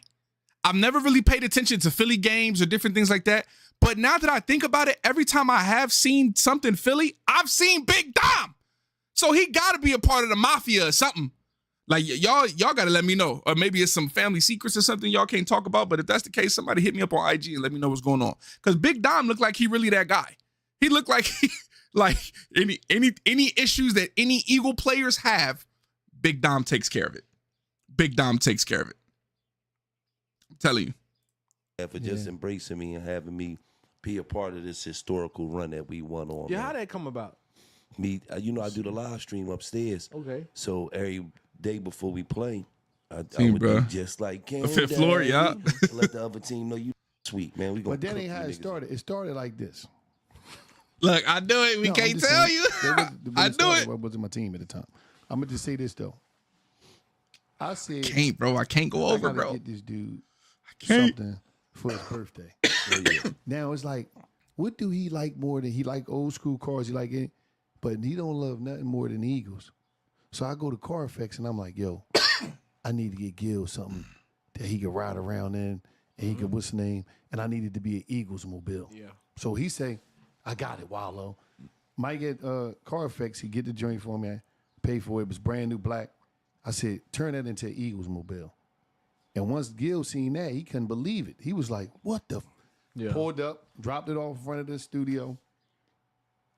I've never really paid attention to Philly games or different things like that. But now that I think about it, every time I have seen something Philly, I've seen Big Dom. So he got to be a part of the mafia or something. Like, y'all got to let me know. Or maybe it's some family secrets or something y'all can't talk about. But if that's the case, somebody hit me up on IG and let me know what's going on. Because Big Dom looked like he really that guy. He looked like Like any issues that any Eagle players have, Big Dom takes care of it. Big Dom takes care of it. I'm telling you. For just embracing me and having me be a part of this historical run that we won on. Yeah, man. how that come about? Me, I do the live stream upstairs. Okay. So every day before we play, I See, would bro. do just like The fifth floor, yeah. Let the other team know you sweet, man. We gonna But that cook ain't how you it niggas. started. It started like this. Look, I do it. We No, I'm can't just tell saying, you. I do it. What wasn't my team at the time? I'm gonna just say this though. I said, Can't, bro. I can't go I over, gotta bro. get this dude can't. something for his birthday. Now it's like, what do he like more than he like old school cars? He like it, but he don't love nothing more than Eagles. So I go to Carfax and I'm like, yo, I need to get Gil something that he could ride around in, and he could what's the name? And I needed to be an Eagles mobile. Yeah. So he say, I got it, Wallow. Might get Carfax. He get the joint for me. I paid for it. It was brand new black. I said, turn that into an Eagles mobile. And once Gil seen that, he couldn't believe it. He was like, what the? Yeah. Pulled up, dropped it off in front of the studio,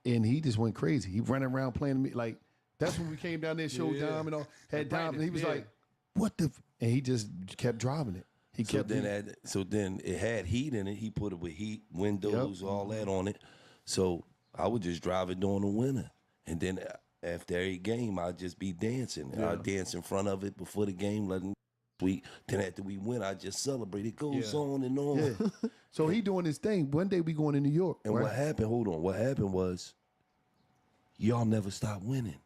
and he just went crazy. He running around playing me like that's when we came down there, showed Dom and all, had Dom, and he was like, what the? And he just kept driving it. He So kept then it had heat in it. He put it with heat, windows, all that on it. So I would just drive it during the winter. And then after every game, I'd just be dancing. I'd dance in front of it before the game, letting sweet. Then after we win, I just celebrate. It goes on and on. Yeah. So he doing his thing. One day we going to New York. And right? what happened, hold on, what happened was y'all never stopped winning.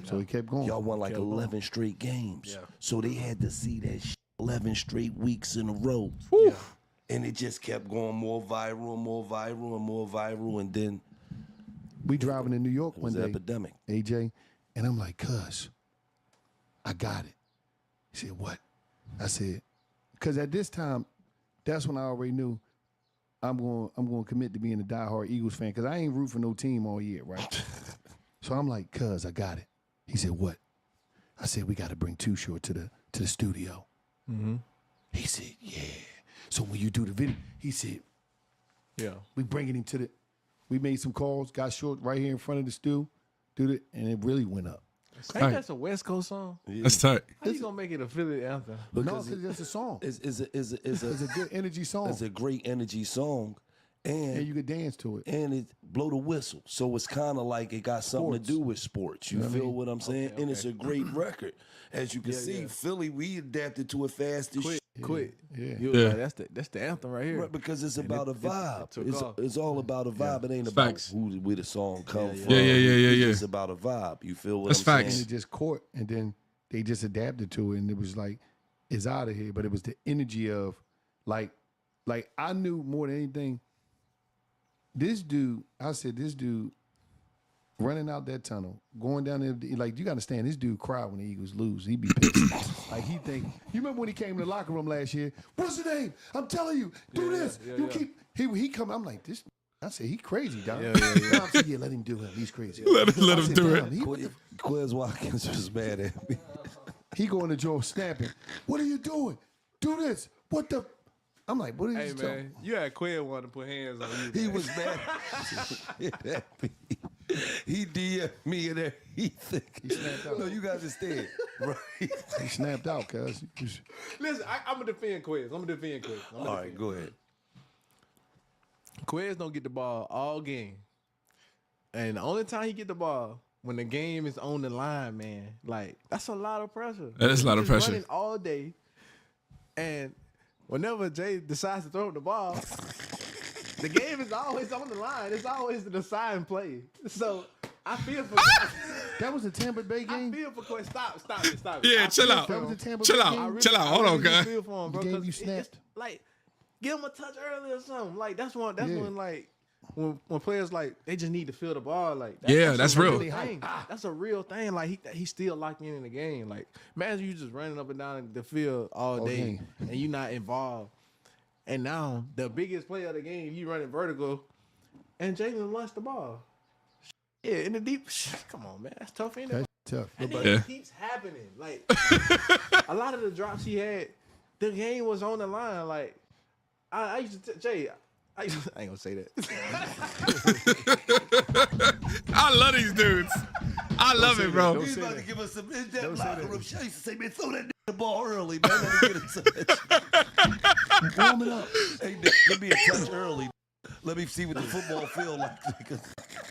So he kept going. Y'all won like 11 straight games. Yeah. So they had to see that 11 straight weeks in a row. Yeah. And it just kept going more viral and more viral and more viral. And then We driving in New York it one was day, epidemic. AJ, and I'm like, cuz, I got it. He said, what? I said, because at this time, that's when I already knew I'm going to commit to being a diehard Eagles fan because I ain't root for no team all year, right? So I'm like, cuz, I got it. He said, what? I said, we got to bring Too Short to the studio. He said, yeah. So when you do the video, he said, Yeah. we bringing him to the. We made some calls, got Short right here in front of the stew, and it really went up. Ain't that a West Coast song? That's tight. How you gonna make it a Philly anthem? No, because it's a song. It's It's a good energy song, It's a great energy song. and you could dance to it. And it blow the whistle. So it's kind of like it got something to do with sports. You feel what I'm saying? And it's a great record. As you can see, Philly, we adapted to it fast as shit. Quit. Yeah. You Yeah. like, that's the anthem right here. Right, because it's about a vibe. took It's, off. it's all about a vibe. It ain't Facts. about where the song come from. Yeah. It's Yeah. just about a vibe. You feel what That's I'm facts. And saying? it just caught, and then they just adapted to it, and it was like, it's out of here. But it was the energy of, like I knew more than anything. This dude running out that tunnel, going down there, like you got to understand, this dude cry when the Eagles lose. He be pissed. Like he think, you remember when he came in the locker room last year? What's the name? I'm telling you, do this. Keep, he come, I'm like, this, I said, he crazy, dog. Yeah. I said, yeah, let him do it. He's crazy. Let I him said, do "Damn, it. he- Quiz Watkins was mad at me. He going to Joe snapping. What are you doing? Do this. What the? I'm like, what are Hey you man, you had Quinn want to put hands on you. He man. was mad at me. He DM'd me and he think. He snapped out. No, you got to understand. Right. He snapped out, cuz. Listen, I'm gonna defend Quiz. I'm gonna defend Quiz. All right, go ahead. Quiz don't get the ball all game, and the only time he get the ball when the game is on the line, man. Like that's a lot of pressure. That is a lot of He's pressure. running all day, and whenever Jay decides to throw the ball, the game is always on the line. It's always the deciding play. So I feel for. That was the Tampa Bay I game. feel for Quiz. Stop it. Yeah, I chill feel out. for That him. was the Tampa Chill Bay out. game. I really- Chill out. I Hold on, really guy. feel for him, bro. The game 'cause you it's snapped. like, give him a touch early or something. Like that's when like when players like they just need to feel the ball. Like That's a real. thing. That's a real thing. Like he's still locked in the game. Like imagine you just running up and down the field all day game. and you not involved. And now the biggest player of the game, you running vertical, and Jalen launched the ball. Yeah, in the deep. Come on, man, that's tough, ain't it? That's tough. And then Yeah. it keeps happening. Like a lot of the drops he had, the game was on the line. Like I used to Jay, I ain't gonna say that. I love these dudes. I love it, bro. He's about to give us some in-depth locker room shit. I used to say, man, throw that the ball early, man. Let me get into that. Warm it up. Hey, give me a touch early. Let me see what the football feel like.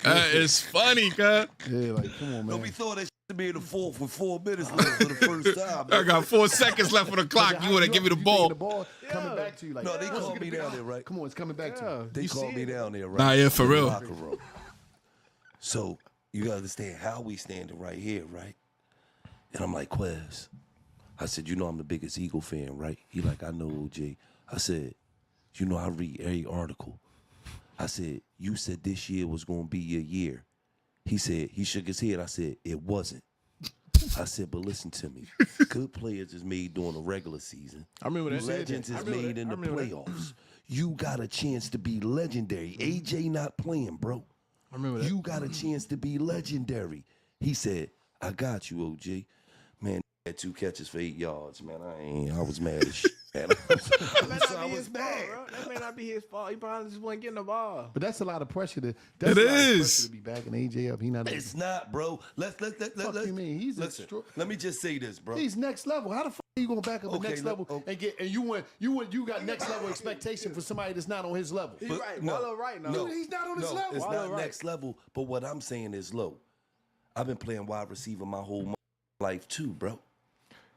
It's funny, cuz. Yeah, like, come on, man. Don't be throwing that shit to me in the fourth with 4 minutes left for the first time. I got 4 seconds left on the clock. You want to give me the ball? The ball coming back to you. Like, No, they called me down there, right? Come on, it's coming back to you. They called me down there, right? Nah, yeah, for in the real. locker room. So you gotta understand how we standing right here, right? And I'm like, Quez. I said, you know I'm the biggest Eagle fan, right? He like, I know, OJ. I said, you know I read every article. I said, you said this year was gonna be your year. He said, he shook his head. I said, it wasn't. I said, but listen to me. Good players is made during the regular season. I remember that. Legends is made in the playoffs. You got a chance to be legendary. AJ not playing, bro. I remember that. You got a chance to be legendary. He said, I got you, OG. Man, had 2 catches for 8 yards, man. I was mad as shit. Man. I was mad. Bro. That may not be his fault. He probably just wasn't getting the ball. But that's a lot of pressure to. It That's a lot of is. pressure to be backing AJ up. He not. It's not, bro. Let's you mean? He's listen. Let me just say this, bro. He's next level. How the fuck are you gonna back up Okay, the next look, level and get? And you got next level expectation for somebody that's not on his level. He's right. Wallow right now. No, He's not on his level. It's Wallow not right. next level. But what I'm saying is low. I've been playing wide receiver my whole life too, bro.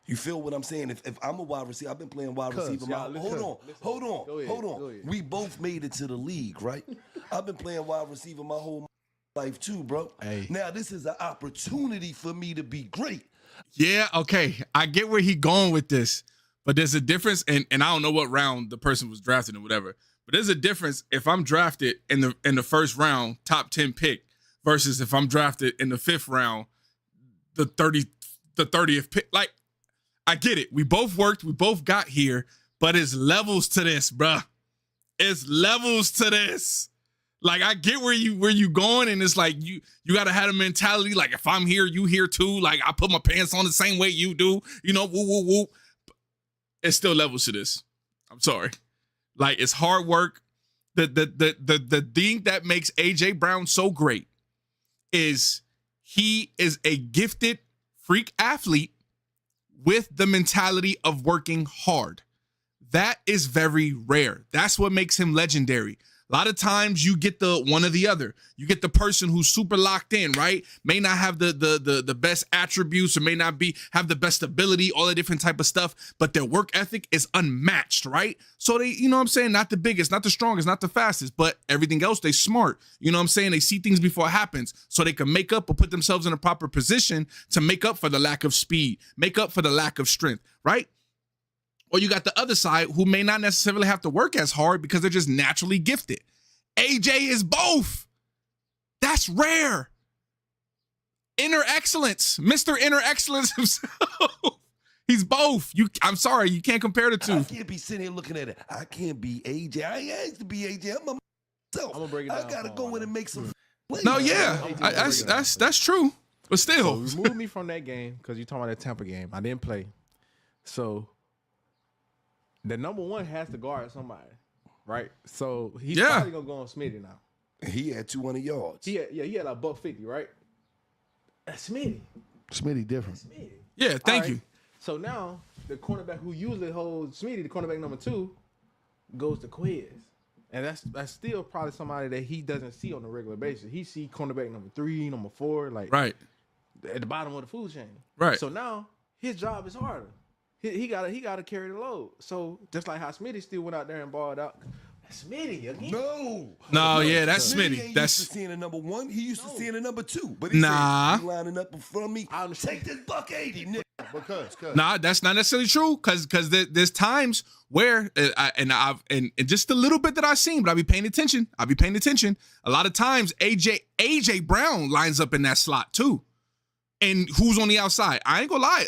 You feel what I'm saying? If I'm a wide receiver, I've been playing wide receiver. Hold on. We both made it to the league, right? I've been playing wide receiver my whole life too, bro. Hey. Now this is an opportunity for me to be great. Yeah, okay. I get where he going with this, but there's a difference, and I don't know what round the person was drafted or whatever. But there's a difference if I'm drafted in the first round, top 10 pick, versus if I'm drafted in the 5th round, the 30th pick. Like, I get it. We both worked. We both got here, but it's levels to this, bruh. It's levels to this. Like, I get where you going, and it's like you gotta have a mentality. Like, if I'm here, you here too. Like, I put my pants on the same way you do. You know, woo woo woo. It's still levels to this. I'm sorry. Like, it's hard work. The thing that makes AJ Brown so great is he is a gifted freak athlete with the mentality of working hard. That is very rare. That's what makes him legendary. A lot of times you get the one or the other. You get the person who's super locked in, right? May not have the best attributes or may not have the best ability, all the different type of stuff, but their work ethic is unmatched, right? So they, you know what I'm saying? Not the biggest, not the strongest, not the fastest, but everything else, they smart. You know what I'm saying? They see things before it happens so they can make up or put themselves in a proper position to make up for the lack of speed, make up for the lack of strength, right? Or you got the other side who may not necessarily have to work as hard because they're just naturally gifted. AJ is both. That's rare. Inner excellence, Mr. Inner Excellence himself. He's both. I'm sorry, you can't compare the two. I can't be sitting here looking at it. I can't be AJ. I ain't asked to be AJ. I'm myself. I'm gonna break it down. I gotta go in and make some plays. No, yeah, that's true. But still, So remove me from that game because you're talking about that Tampa game. I didn't play. So the number 1 has to guard somebody, right? So he's probably gonna go on Smitty now. He had 200 yards. He had like $150, right? That's Smitty. Smitty different. Smitty. yeah. Thank All right. you. So now the cornerback who usually holds Smitty, the cornerback number 2, goes to Quiz. And that's still probably somebody that he doesn't see on a regular basis. He see cornerback number 3, number 4, like Right. at the bottom of the food chain. Right. So now his job is harder. He gotta carry the load. So just like how Smitty still went out there and balled out. That's Smitty again. No, yeah, that's Smitty Smitty. ain't That's used to seeing a number 1. He used to seeing a number 2. But he Nah. said, you lining up in front of me. I understand. Take this $180, nigga. Because nah, that's not necessarily true. Cause there's times where and just a little bit that I've seen, but I'll be paying attention. A lot of times AJ Brown lines up in that slot too. And who's on the outside? I ain't gonna lie.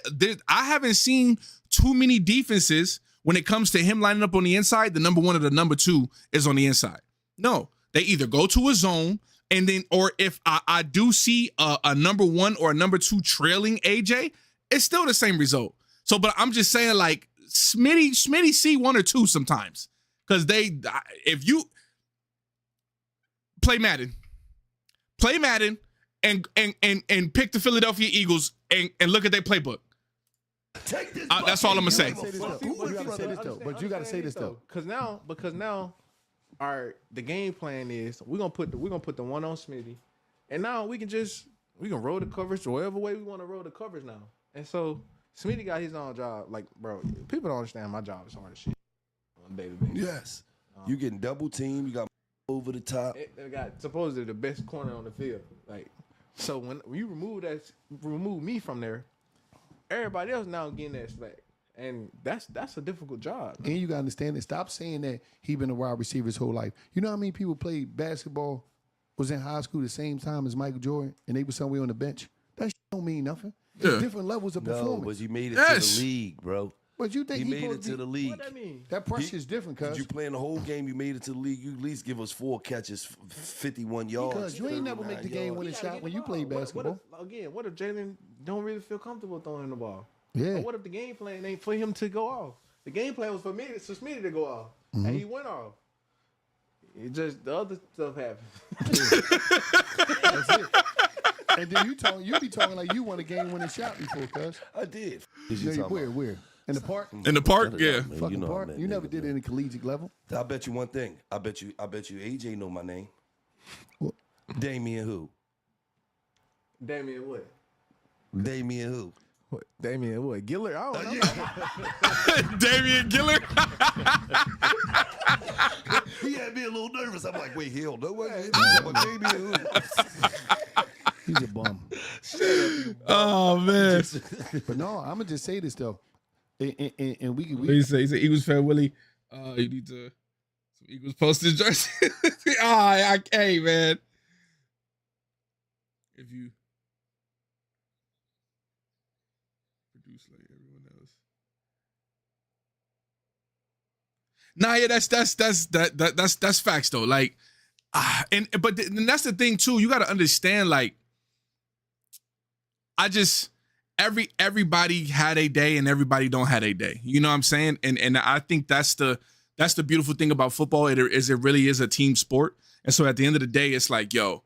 I haven't seen too many defenses when it comes to him lining up on the inside. The number 1 or the number 2 is on the inside. No, they either go to a zone and then, or if I do see a number 1 or a number 2 trailing AJ, it's still the same result. So, but I'm just saying, like, Smitty see 1 or 2 sometimes because play Madden. Play Madden and pick the Philadelphia Eagles and look at their playbook. Take this. That's all I'm gonna say. But you gotta say this though. Because now, the game plan is we're gonna put the one on Smitty, and now we can roll the coverage whatever way we want to roll the coverage now. And so Smitty got his own job. Like, bro, people don't understand my job is hard as shit on a daily basis. Yes. You getting double team. You got over the top. They got supposedly the best corner on the field. Like, so when you remove me from there, everybody else now getting that slack. And that's a difficult job. And you gotta understand it. Stop saying that he been a wide receiver his whole life. You know how many people played basketball, was in high school the same time as Michael Jordan, and they were somewhere on the bench? That shit don't mean nothing. There's different levels of performance. No, but you made it to the league, bro. But you think he made it to the league? What that mean? That pressure is different, cuz. You playing the whole game, you made it to the league. You at least give us 4 catches, 51 yards. Because you ain't never make the game-winning shot when you play basketball. What if Jalen don't really feel comfortable throwing the ball? Yeah. Or what if the game plan ain't for him to go off? The game plan was for Smitty to go off, and he went off. It just the other stuff happened. That's it. And then you be talking like you won a game-winning shot before, cuz. I did. Where? In the park? In the park, yeah. Fucking park. You never did it in a collegiate level. I bet you one thing. I bet you AJ know my name. What? Damian who? Damian what? Damian who? What? Damian what? Gillard? I don't know. Damian Gillard. He had me a little nervous. I'm like, wait, hell no way. Damian who? He's a bum. Oh man. But no, I'm gonna just say this though. And we He said Eagles fan Willie. You need to some Eagles posted jersey. Hey man. If you produce like everyone else. Nah, yeah, that's facts though. Like, but that's the thing too. You got to understand, like, everybody had a day and everybody don't had a day. You know what I'm saying? And I think that's the beautiful thing about football. It really is a team sport. And so at the end of the day, it's like, yo,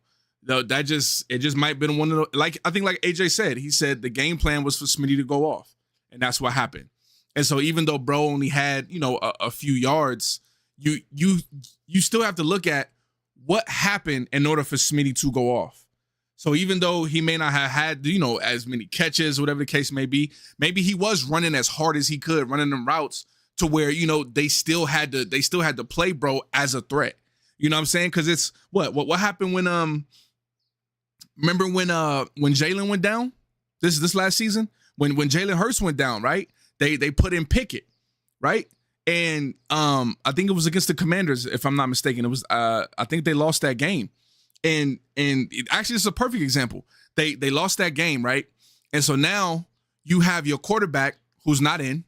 it just might have been one of the, like, I think like AJ said, he said the game plan was for Smitty to go off. And that's what happened. And so even though bro only had, a few yards, you still have to look at what happened in order for Smitty to go off. So even though he may not have had, as many catches, whatever the case may be, maybe he was running as hard as he could, running them routes to where, they still had to play bro as a threat. You know what I'm saying? Because it's what happened when remember when Jalen went down this last season when Jalen Hurts went down, right? They put in Pickett, right? And I think it was against the Commanders, if I'm not mistaken. It was I think they lost that game. And actually, it's a perfect example. They lost that game, right? And so now you have your quarterback who's not in,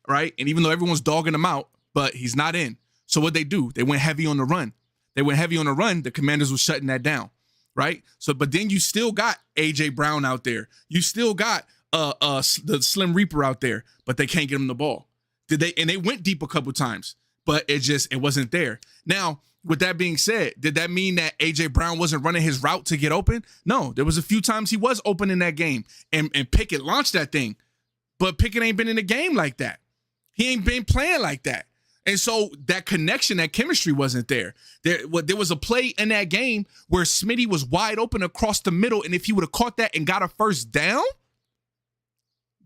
right? And even though everyone's dogging him out, but he's not in. So what they do? They went heavy on the run. The Commanders were shutting that down, right? So, but then you still got A.J. Brown out there. You still got the Slim Reaper out there, but they can't get him the ball. And they went deep a couple times, but it wasn't there. Now, with that being said, did that mean that A.J. Brown wasn't running his route to get open? No, there was a few times he was open in that game, and Pickett launched that thing. But Pickett ain't been in the game like that. He ain't been playing like that. And so that connection, that chemistry wasn't there. There was a play in that game where Smitty was wide open across the middle, and if he would have caught that and got a first down,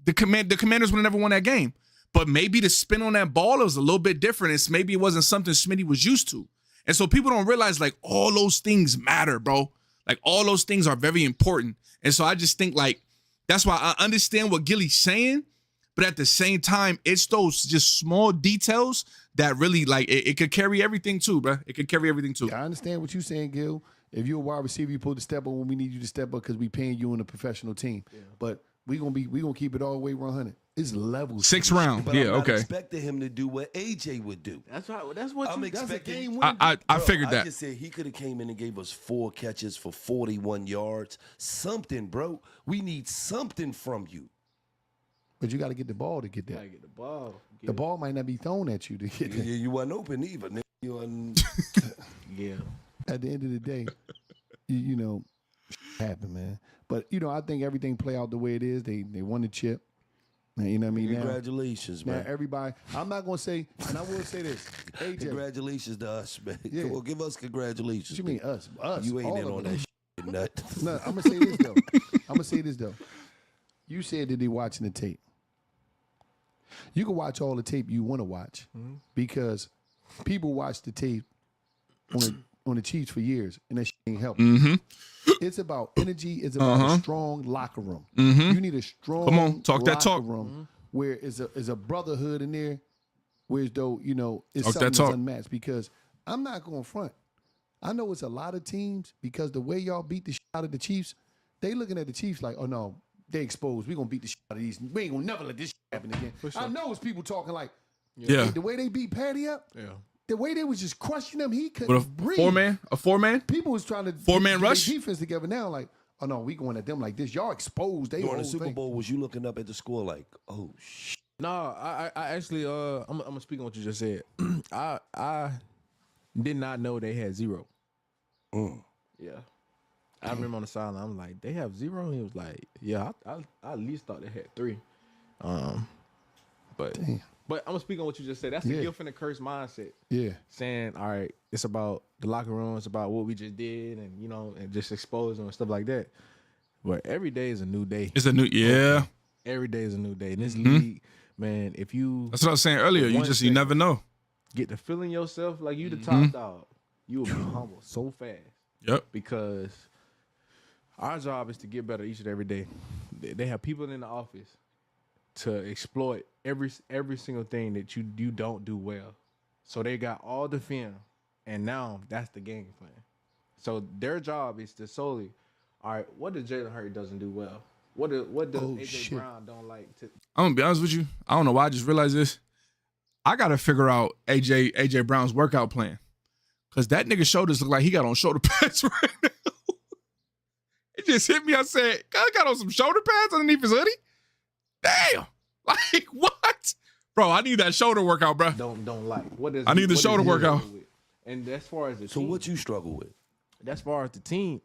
the Commanders would have never won that game. But maybe the spin on that ball was a little bit different. Maybe it wasn't something Smitty was used to. And so people don't realize, like, all those things matter, bro. Like, all those things are very important. And so I just think, like, that's why I understand what Gilly's saying. But at the same time, it's those just small details that really, like, it could carry everything too, bro. It could carry everything too. Yeah, I understand what you're saying, Gil. If you're a wide receiver, you're supposed to step up when we need you to step up because we paying you on a professional team. Yeah. But we gonna keep it all the way 100. It's levels. 6 round. But yeah, I'm not okay. expecting him to do what AJ would do. That's right. That's what I'm you. That's a game. I figured that. I just said he could have came in and gave us 4 catches for 41 yards. Something, bro. We need something from you. But you got to get the ball to get that. You gotta get the ball. The ball might not be thrown at you to get that. You wasn't open either. Nigga. Yeah. at the end of the day, you know, happen, man. But I think everything play out the way it is. They won the chip. You know what I mean? Congratulations, now man. everybody, I'm not gonna say, and I will say this, AJ. Congratulations to us, man. Yeah. Come on, give us congratulations. What you mean us? Us. You ain't all in of on us. that shit, nut. No, I'm gonna say this though. You said that they watching the tape. You can watch all the tape you want to watch because people watch the tape on the Chiefs for years, and that shit ain't helping. It's about energy. It's about a strong locker room. You need a strong Come on, talk that locker talk. room where is a brotherhood in there, whereas though it's Talk something that that's talk. unmatched. Because I'm not going front. I know it's a lot of teams because the way y'all beat the shit out of the Chiefs, they looking at the Chiefs like, oh no, they exposed. We gonna beat the shit out of these. We ain't gonna never let this shit happen again. I know it's people talking like, Yeah. the way they beat Patty up. Yeah. The way they was just crushing him, he With couldn't breathe. a four man. People was trying to Four-man get their rush? defense together now. Like, oh no, we going at them like this. Y'all exposed. They During whole the Super thing. Bowl, was you looking up at the score like, oh, shit? No, I actually I'm gonna speak on what you just said. I did not know they had 0. Yeah. I remember on the sideline, I'm like, they have 0? And he was like, yeah, I at least thought they had 3. But I'm gonna speak on what you just said. That's the gift and the curse mindset. Yeah. Saying, all right, it's about the locker room, it's about what we just did, and and just exposing and stuff like that. But every day is a new day. It's a new Every day is a new day. In this league, man, if you That's what I was saying earlier. You never know. get to feeling yourself like you the top dog, you will be humble so fast. Yep. Because our job is to get better each and every day. They have people in the office to exploit every single thing that you don't do well. So they got all the film, and now that's the game plan. So their job is to solely, all right, what does Jalen Hurts doesn't do well? What does AJ Brown don't like to? I'm gonna be honest with you. I don't know why I just realized this. I gotta figure out AJ Brown's workout plan. Cause that nigga's shoulders look like he got on shoulder pads right now. It just hit me. I said, God got on some shoulder pads underneath his hoodie? Damn. Like, what? Bro, I need that shoulder workout, bro. Don't like. What does I need the what shoulder does he workout. struggle with? And as far as the So team, what you struggle with? as far as the team,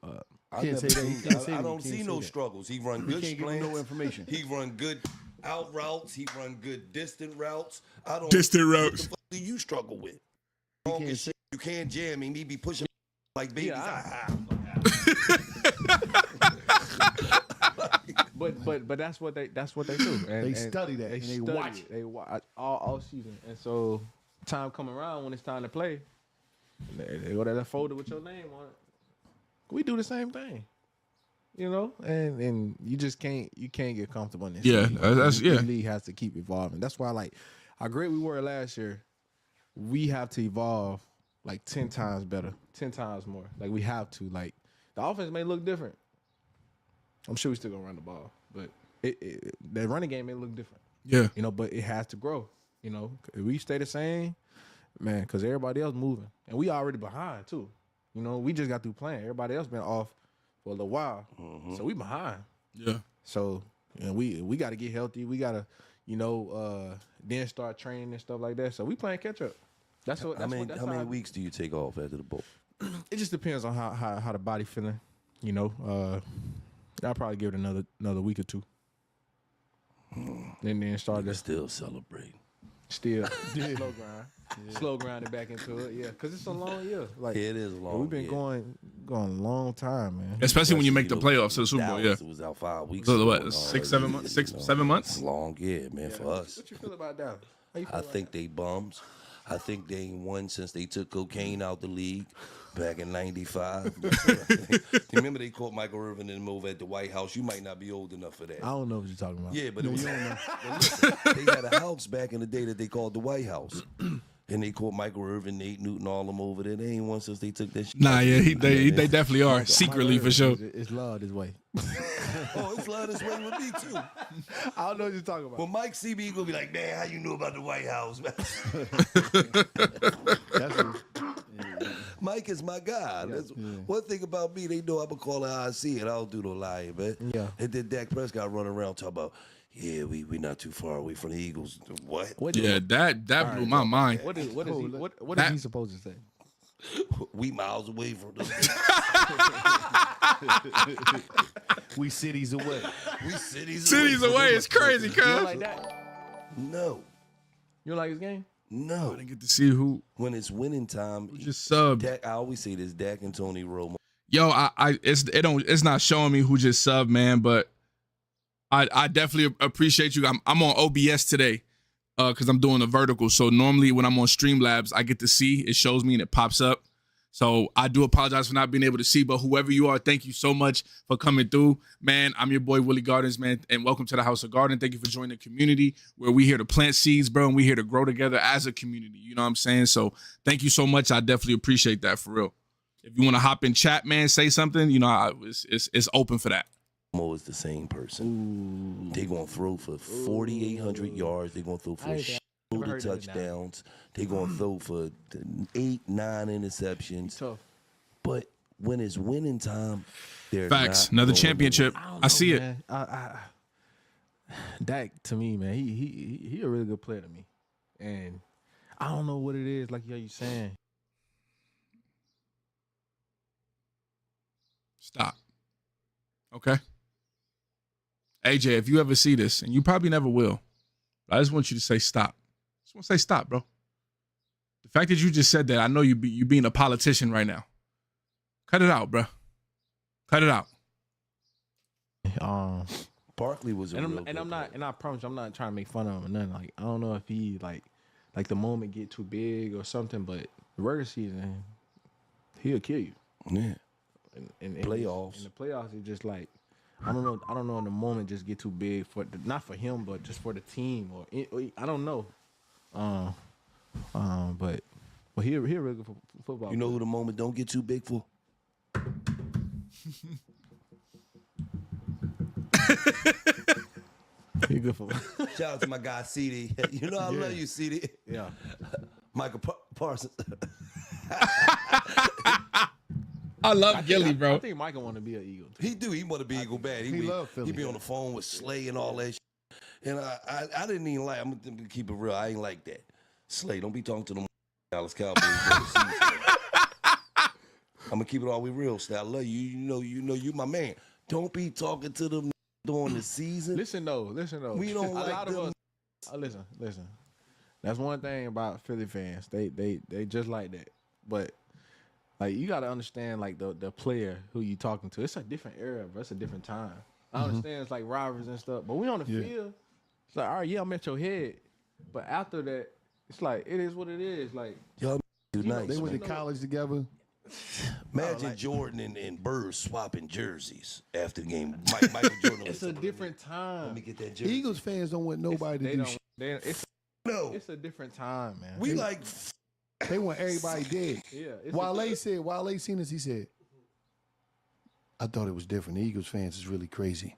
Can't say that. He can't say I that. don't He see can't no say that. struggles. He run We good can't give him slants. no information. He run good out routes. He run good distant routes. I don't. Distant What routes. the fuck do you struggle with? Long as shit, you can't jam him. He be pushing like babies. but that's what they do. And, They study that, and they study watch it. They watch all season, and so time come around when it's time to play, they go to that folder with your name on it. We do the same thing, and you just can't get comfortable in this. Yeah, league. that's The league has to keep evolving. That's why, how great we were last year, we have to evolve like 10 times better, 10 times more. Like we have to. Like the offense may look different. I'm sure we still gonna run the ball, but the running game may look different. Yeah. But it has to grow. If we stay the same, man, because everybody else moving, and we already behind too. We just got through playing. Everybody else been off for a little while, so we behind. Yeah. So we got to get healthy. We got to, then start training and stuff like that. So we playing catch up. How many weeks do you take off after the bowl? It just depends on how the body feeling. I'll probably give it another week or 2. And then start to Still celebrate. slow grind. Slow grinding back into it, yeah. Because it's a long year. Like It is a long. we've been going a long time, man. Especially when you make the playoffs to the Super Bowl, yeah. Dallas was out 5 weeks. So ago what, and 6, all 7 that, months? 6, 7 months? It's a long year, man, for us. What you feel about Dallas? How you feel I about think they bums. I think they ain't won since they took cocaine out the league back in '95. Remember they caught Michael Irvin in the move at the White House? You might not be old enough for that. I don't know what you're talking about. Yeah, but it was. But listen, they had a house back in the day that they called the White House. And they caught Michael Irvin, Nate Newton, all them over there. They ain't won since they took that shit. Nah, yeah, they definitely are. Secretly, for sure. It's love this way. Oh, it's love this way with me, too. I don't know what you're talking about. When Mike see me, he gonna be like, man, how you know about the White House, man? Mike is my guy. One thing about me, they know I'm gonna call it how I see it. I don't do no lying, man. Yeah. And then Dak Prescott running around talking about, yeah, we not too far away from the Eagles. What? Yeah, that blew my mind. What is he supposed to say? We miles away from them. We cities away. We cities away. It's crazy, You don't cuz. like that? No. You don't like his game? No. I didn't get to see who When it's winning time, just subbed. Dak, I always say this, Dak and Tony Romo. Yo, it's not showing me who just subbed, man, but I definitely appreciate you. I'm on OBS today because I'm doing a vertical. So normally when I'm on Streamlabs, I get to see, it shows me and it pops up. So I do apologize for not being able to see, but whoever you are, thank you so much for coming through. Man, I'm your boy, WillyGardens, man, and welcome to the House of Garden. Thank you for joining the community where we here to plant seeds, bro, and we here to grow together as a community. You know what I'm saying? So thank you so much. I definitely appreciate that, for real. If you want to hop in chat, man, say something, you know, it's open for that. Romo is the same person. They're going to throw for 4,800 yards. They're going to throw for the touchdowns. They're going to throw for 8, 9 interceptions. Tough. But when it's winning time, they're Facts. not Another going championship. to win. I see it. Man. Dak, to me, man, he a really good player to me. And I don't know what it is, like you saying. Stop. Okay. AJ, if you ever see this, and you probably never will, I just want you to say stop. Just want to say stop, bro. The fact that you just said that, I know you being a politician right now. Cut it out, bro. Cut it out. Barkley was a real good I'm not, player. and I promise you, I'm not trying to make fun of him or nothing. Like, I don't know if he like the moment get too big or something, but the regular season, he'll kill you. Yeah. And Playoffs. In the playoffs, it's just like I don't know. In the moment, just get too big for not for him, but just for the team, or I don't know. But he a really good football. You know who the moment don't get too big for? He good for. Shout out to my guy, CD. You know I love you, CD. Yeah. Michael Parsons. I love Gilly, I bro. think Michael want to be an Eagle. Too. He do. He want to be Eagle bad. He love Philly. He be on the phone with Slay and all that shit. And I didn't even like, I'm going to keep it real. I ain't like that. Slay, don't be talking to them Dallas Cowboys. I'm going to keep it all the way real, Slay. I love you. You know you my man. Don't be talking to them during the season. Listen though. We don't a like lot them. of us. Listen. That's one thing about Philly fans. They just like that. But like you gotta understand like the player who you talking to. It's a different era, bro. It's a different time. I understand it's like rivalries and stuff, but we on the field. It's like, all right, yeah, I'm at your head. But after that, it's like it is what it is. Like Y'all do nice. They went to man. college together. Imagine Jordan and Bird swapping jerseys after the game. Michael Jordan. it's a different time. Let me get that jersey. Eagles fans don't want nobody to do shit. No. It's a different time, man. We like They want everybody dead. Yeah. Wale seen this, he said, I thought it was different. The Eagles fans is really crazy.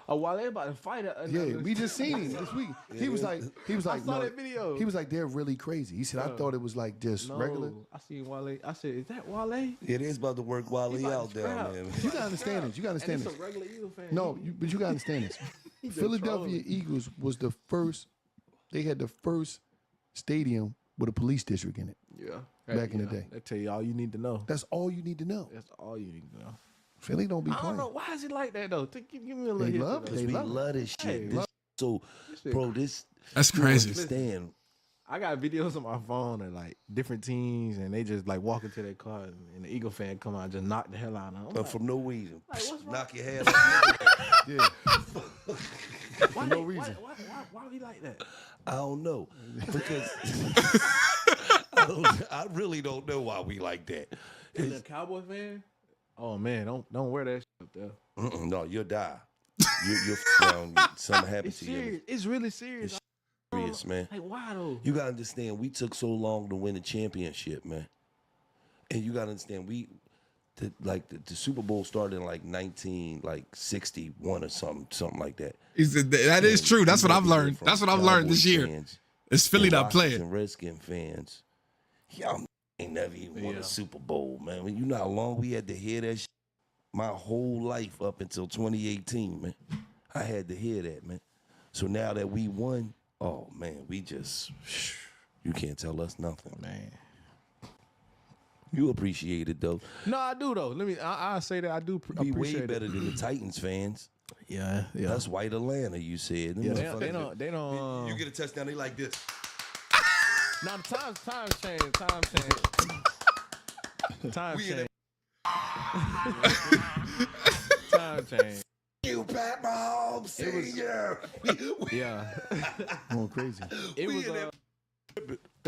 Oh, while they about to fight. Yeah, we just seen him this week. He was like, I saw that video. He was like, they're really crazy. He said, I thought it was like just regular. I see Wale. I said, is that Wale? it is about to work while he about out to down scrap. there. You gotta understand this. You gotta And understand it's this. a regular Eagle fan. No, but you gotta understand this. Philadelphia Eagles was the first. They had the first stadium with a police district in it. Yeah. Back in the day. They tell you all you need to know. That's all you need to know. That's all you need to know. Philly don't be I don't playing. know. Why is it like that, though? Give me a little They history, love though. it. They We love love this shit. Hey, This, so, shit- bro, this That's you crazy. understand. I got videos on my phone of, like, different teams, and they just, like, walk into their car, and the Eagle fan come out and just knock the hell out of them. But for no reason. Like, what's wrong? Knock your head off. Yeah. Why no they- reason. Why we like that? I don't know. Because I really don't know why we like that. Is a Cowboy fan? Oh, man, don't wear that shit up there. No, you'll die. You're down. Something happened It's to you. serious. It's really serious. It's serious, man. Like, why, though? You gotta understand, we took so long to win the championship, man. And you gotta understand, the Super Bowl started in like 1961 or something like that. That is true. That's what I've learned. That's what I've learned this year. Fans, It's Philly and that play it. Washington Redskin fans. Y'all ain't never even won a Super Bowl, man. When you know how long we had to hear that shit? My whole life up until 2018, man. I had to hear that, man. So now that we won, oh man, we just you can't tell us nothing, Man. You appreciate it though. No, I do though. I say that I do Be appreciate way better it. than the Titans fans. Yeah. That's white Atlanta. You said. Yeah, they don't. You get a touchdown, they like this. Now the times change. Time change. You Pat Mahomes Senior. Yeah. Going crazy. It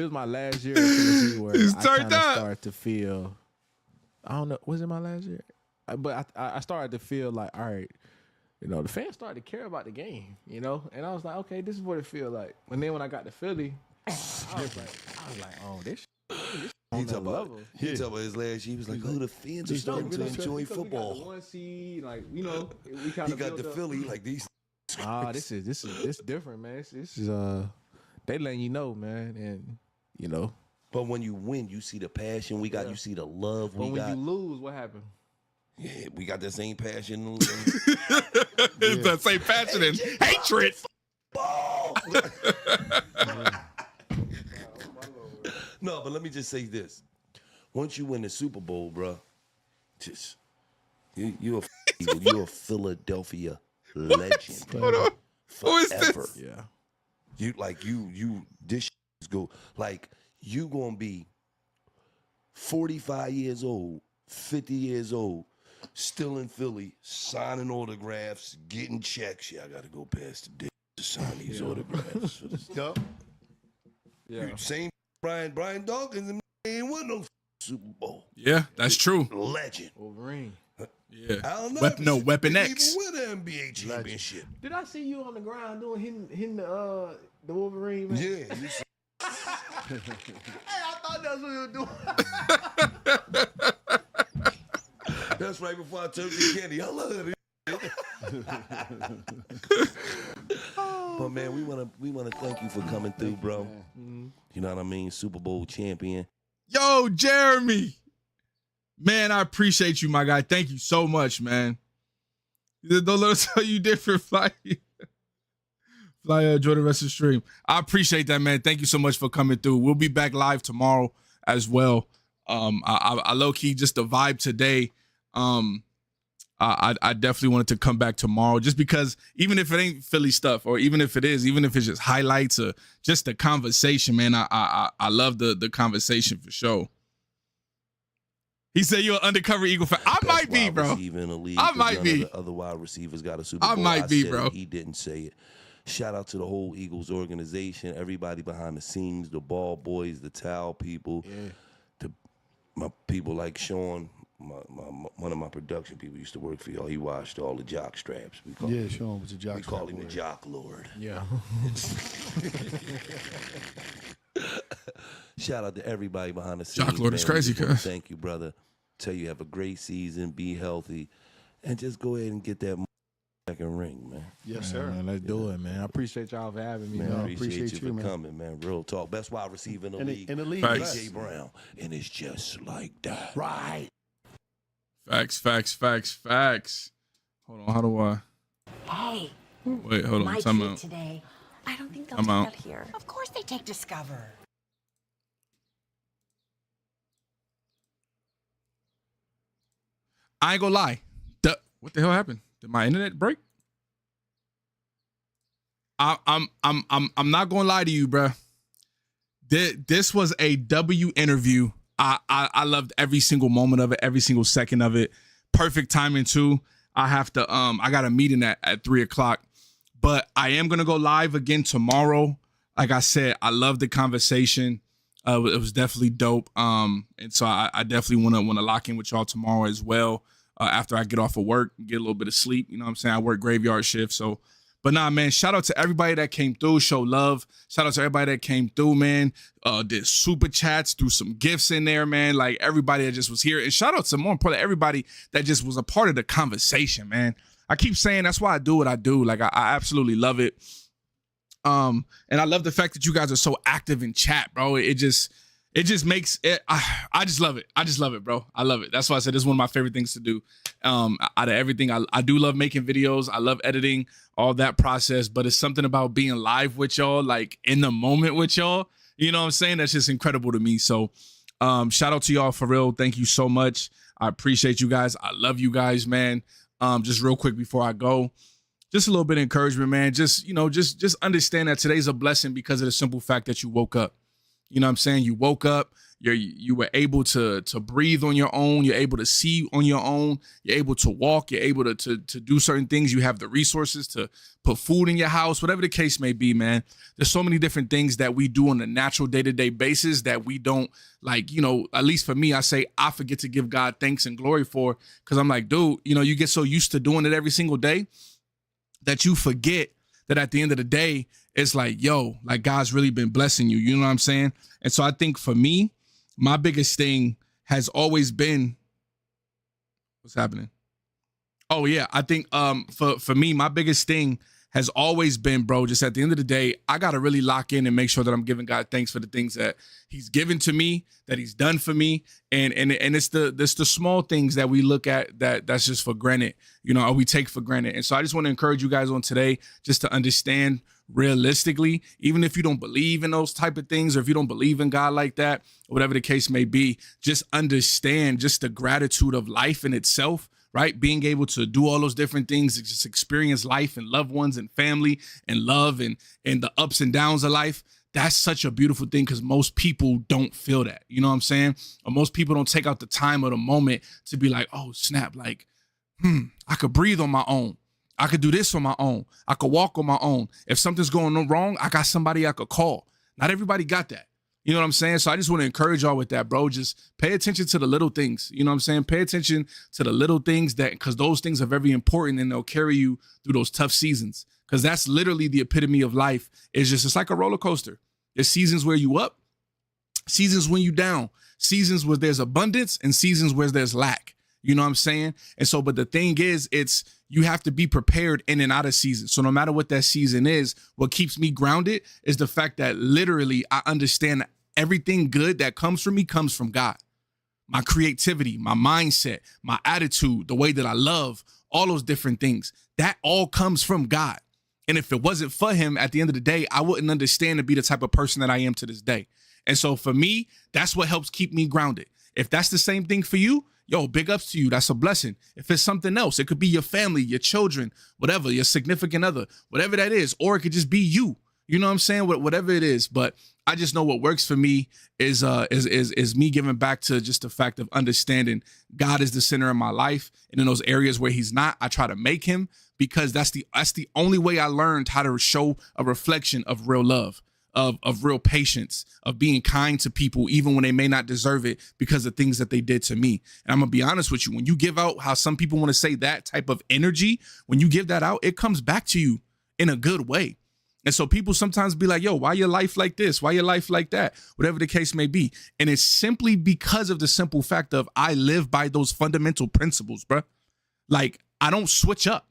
was my last year in Tennessee where He's I turned kind of up. started to feel. I don't know. Was it my last year? But I started to feel like, all right, the fans started to care about the game, and I was like, okay, this is what it feels like. And then when I got to Philly, I was like, oh, this. He talking about his last year. He was like, oh, the fans are starting to enjoy football. We got the 1 seed, we kind He of got the Philly like these. this is different, man. This is they letting you know, man, and But when you win, you see the passion we got. You see the love But we when got. you lose, what happened? Yeah, we got that same passion. It's the same passion and hatred. No, but let me just say this: once you win the Super Bowl, bro, just you're a Philadelphia legend. Hold on. Who is Forever. this? Yeah. You this shit is go like you gonna be 45 years old, 50 years old, still in Philly, signing autographs, getting checks. Yeah, I gotta go past the day to sign these autographs. Yup. Yeah. Same Brian Dawkins ain't won no Super Bowl. Yeah, that's true. Legend. Wolverine. Yeah. I don't know. Weapon Didn't X. even win an NBA championship. Did I see you on the ground hitting the Wolverine, man? Yeah. You see- Hey, I thought that's what you were doing. That's right before I turned to Kenny. I love it. But man, we wanna thank you for coming through, bro. You know what I mean? Super Bowl champion. Yo, Jeremy. Man, I appreciate you, my guy. Thank you so much, man. Don't let us tell you different. Fly, enjoy the rest of the stream. I appreciate that, man. Thank you so much for coming through. We'll be back live tomorrow as well. I low key just the vibe today. I definitely wanted to come back tomorrow just because even if it ain't Philly stuff or even if it is, even if it's just highlights or just the conversation, man, I love the conversation for sure. He said you're an undercover Eagle fan. I might be, bro. In the league, I might be. The other wide receivers got a Super Bowl. I might be, said bro. It, he didn't say it. Shout out to the whole Eagles organization, everybody behind the scenes, the ball boys, the towel people, my people like Sean. One of my production people used to work for y'all. He washed all the jock straps. Sean was a jock. We call him the Jock Lord. Yeah. Shout out to everybody behind the scenes. Jock Lord is man. crazy, We just wanna cuz. Thank you, brother. Tell you have a great season, be healthy, and just go ahead and get that second ring, man. Yes, sir. Man, let's do it, man. I appreciate y'all for having me, Man, man. I appreciate you for man. coming, man. Real talk. Best wide receiver in the league. In the league, Facts. A.J. Brown. And it's just like that. right? Facts. Hold on, how do I? Hey, Wait, hold on. my Time treat out. today. I don't think they'll I'm take out. that here. Of course they take Discover. I ain't gonna lie. What the hell happened? Did my internet break? I'm not gonna lie to you, bruh. This was a W interview. I loved every single moment of it, every single second of it. Perfect timing too. I have to I got a meeting at 3:00, but I am gonna go live again tomorrow. Like I said, I love the conversation. It was definitely dope. And so I definitely wanna lock in with y'all tomorrow as well. After I get off of work, get a little bit of sleep. You know what I'm saying? I work graveyard shift. So, but nah, man, shout out to everybody that came through, show love. Shout out to everybody that came through, man. Did super chats, threw some gifts in there, man. Like everybody that just was here. And shout out to more importantly, everybody that just was a part of the conversation, man. I keep saying that's why I do what I do. Like I absolutely love it. And I love the fact that you guys are so active in chat, bro. It just makes it. I just love it. I just love it, bro. I love it. That's why I said this is one of my favorite things to do. Out of everything, I do love making videos. I love editing, all that process. But it's something about being live with y'all, like in the moment with y'all. You know what I'm saying? That's just incredible to me. So Shout out to y'all for real. Thank you so much. I appreciate you guys. I love you guys, man. Just real quick before I go, just a little bit of encouragement, man. Just understand that today's a blessing because of the simple fact that you woke up. You know what I'm saying? You woke up. You were able to breathe on your own. You're able to see on your own. You're able to walk. You're able to do certain things. You have the resources to put food in your house, whatever the case may be, man. There's so many different things that we do on a natural day-to-day basis that we don't, like, at least for me, I say I forget to give God thanks and glory for, because I'm like, dude, you get so used to doing it every single day that you forget that at the end of the day, it's like, yo, like God's really been blessing you. You know what I'm saying? And so I think for me, my biggest thing has always been, what's happening? Oh yeah, I think for me, my biggest thing has always been, bro, just at the end of the day, I gotta really lock in and make sure that I'm giving God thanks for the things that He's given to me, that He's done for me, and it's the small things that we look at that's just for granted, or we take for granted. And so I just want to encourage you guys on today just to understand realistically, even if you don't believe in those type of things, or if you don't believe in God like that, or whatever the case may be, just understand just the gratitude of life in itself, right? Being able to do all those different things, just experience life and loved ones and family and love and the ups and downs of life. That's such a beautiful thing because most people don't feel that. You know what I'm saying? Or most people don't take out the time or the moment to be like, oh, snap, like, I could breathe on my own. I could do this on my own. I could walk on my own. If something's going wrong, I got somebody I could call. Not everybody got that. You know what I'm saying? So I just want to encourage y'all with that, bro. Just pay attention to the little things. You know what I'm saying? Pay attention to the little things because those things are very important and they'll carry you through those tough seasons. Because that's literally the epitome of life. It's like a roller coaster. There's seasons where you up, seasons when you down, seasons where there's abundance and seasons where there's lack. You know what I'm saying? And so, but the thing is, you have to be prepared in and out of season. So no matter what that season is, what keeps me grounded is the fact that literally I understand everything good that comes from me comes from God. My creativity, my mindset, my attitude, the way that I love, all those different things, that all comes from God. And if it wasn't for Him, at the end of the day, I wouldn't understand to be the type of person that I am to this day. And so for me, that's what helps keep me grounded. If that's the same thing for you, yo, big ups to you. That's a blessing. If it's something else, it could be your family, your children, whatever, your significant other, whatever that is, or it could just be you. You know what I'm saying? Whatever it is. But I just know what works for me is me giving back to just the fact of understanding God is the center of my life. And in those areas where He's not, I try to make Him, because that's the only way I learned how to show a reflection of real love, of real patience, of being kind to people, even when they may not deserve it because of things that they did to me. And I'm gonna be honest with you, when you give out how some people want to say that type of energy, when you give that out, it comes back to you in a good way. And so people sometimes be like, yo, why your life like this? Why your life like that? Whatever the case may be. And it's simply because of the simple fact of I live by those fundamental principles, bro. Like, I don't switch up.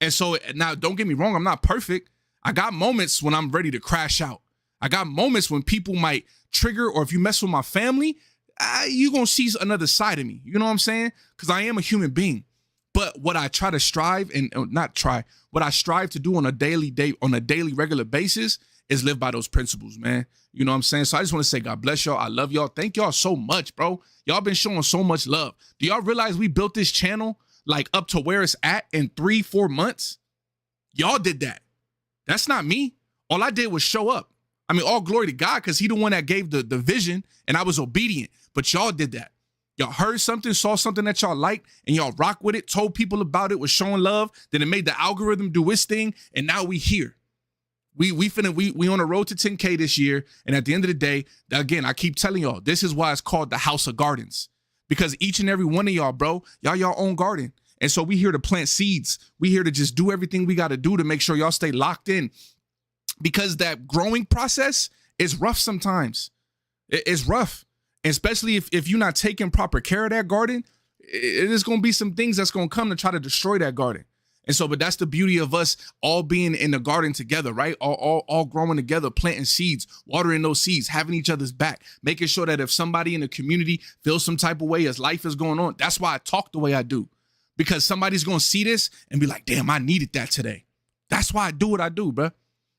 And so now, don't get me wrong, I'm not perfect. I got moments when I'm ready to crash out. I got moments when people might trigger, or if you mess with my family, you're going to see another side of me. You know what I'm saying? Because I am a human being. But what I try to strive what I strive to do on a daily regular basis is live by those principles, man. You know what I'm saying? So I just want to say, God bless y'all. I love y'all. Thank y'all so much, bro. Y'all been showing so much love. Do y'all realize we built this channel like up to where it's at in 3-4 months? Y'all did that. That's not me. All I did was show up. I mean, all glory to God, because He the one that gave the vision and I was obedient. But y'all did that. Y'all heard something, saw something that y'all liked, and y'all rock with it, told people about it, was showing love. Then it made the algorithm do its thing, and now we here. We on a road to 10K this year, and at the end of the day, again, I keep telling y'all, this is why it's called the House of Gardens, because each and every one of y'all, bro, y'all own garden. And so we here to plant seeds. We here to just do everything we got to do to make sure y'all stay locked in, because that growing process is rough sometimes. It's rough. Especially if you're not taking proper care of that garden, it is going to be some things that's going to come to try to destroy that garden. And so, but that's the beauty of us all being in the garden together, right? All growing together, planting seeds, watering those seeds, having each other's back, making sure that if somebody in the community feels some type of way as life is going on, that's why I talk the way I do, because somebody's going to see this and be like, damn, I needed that today. That's why I do what I do, bro.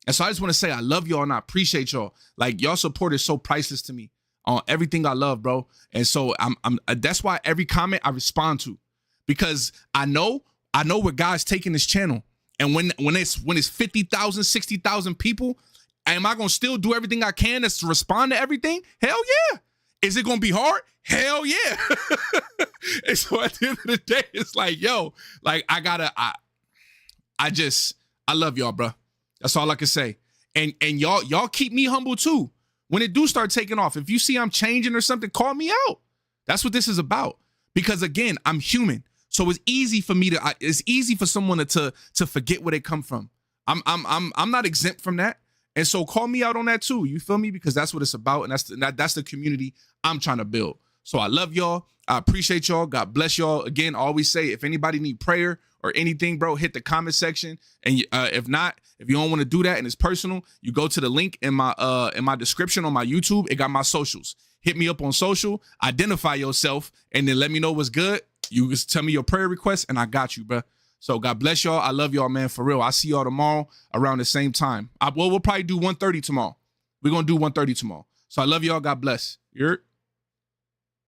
And so I just want to say, I love y'all and I appreciate y'all. Like, y'all support is so priceless to me. on everything I love, bro. And so I'm that's why every comment I respond to, because I know where God's taking this channel. And when it's 50,000, 60,000 people, am I gonna still do everything I can to respond to everything? Hell yeah. Is it gonna be hard? Hell yeah. And so at the end of the day, it's like, yo, like I love y'all, bro. That's all I can say. And y'all keep me humble too. When it do start taking off, if you see I'm changing or something, call me out. That's what this is about. Because again, I'm human. So it's easy for me it's easy for someone to forget where they come from. I'm not exempt from that. And so call me out on that too. You feel me? Because that's what it's about. And that's the community I'm trying to build. So I love y'all. I appreciate y'all. God bless y'all. Again, I always say, if anybody need prayer or anything, bro, hit the comment section. And if not, if you don't want to do that and it's personal, you go to the link in my description on my YouTube. It got my socials. Hit me up on social, identify yourself, and then let me know what's good. You just tell me your prayer request, and I got you, bro. So God bless y'all. I love y'all, man, for real. I'll see y'all tomorrow around the same time. We'll probably do 1:30 tomorrow. We're going to do 1:30 tomorrow. So I love y'all. God bless. You're